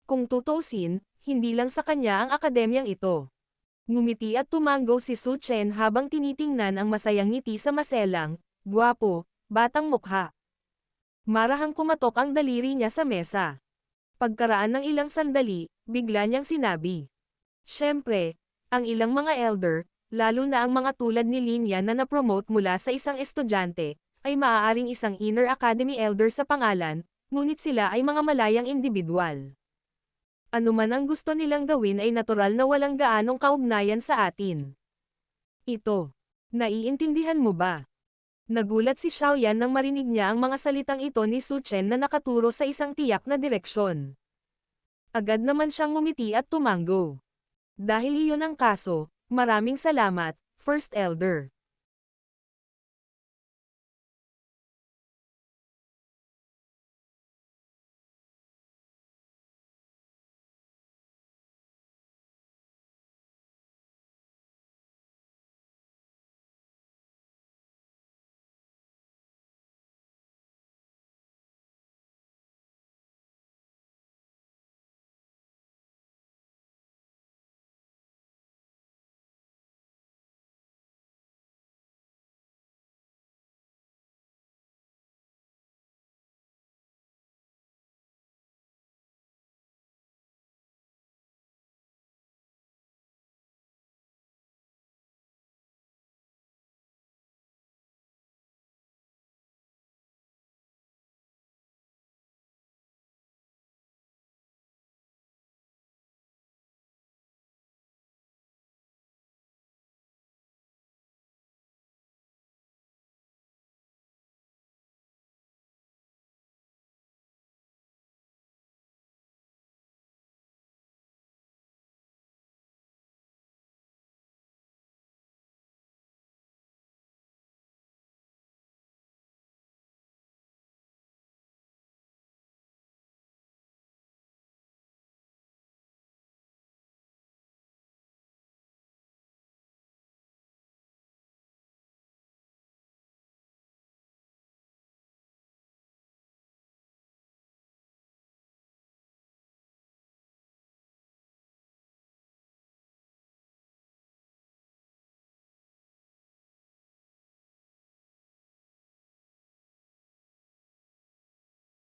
Kung tutusin, hindi lang sa kanya ang akademyang ito. Ngumiti at tumanggo si Su Chen habang tinitingnan ang masayang ngiti sa maselang, gwapo, batang mukha. Marahang kumatok ang daliri niya sa mesa. Pagkaraan ng ilang sandali, bigla niyang sinabi. Siyempre, ang ilang mga elder, lalo na ang mga tulad ni Lin Yan na na-promote mula sa isang estudyante, ay maaaring isang Inner Academy elder sa pangalan, ngunit sila ay mga malayang individual. Ano man ang gusto nilang gawin ay natural na walang gaanong kaugnayan sa atin. Ito. Naiintindihan mo ba? Nagulat si Xiaoyan nang marinig niya ang mga salitang ito ni Su Chen na nakaturo sa isang tiyak na direksyon. Agad naman siyang ngumiti at tumanggo. Dahil iyon ang kaso, maraming salamat, First Elder.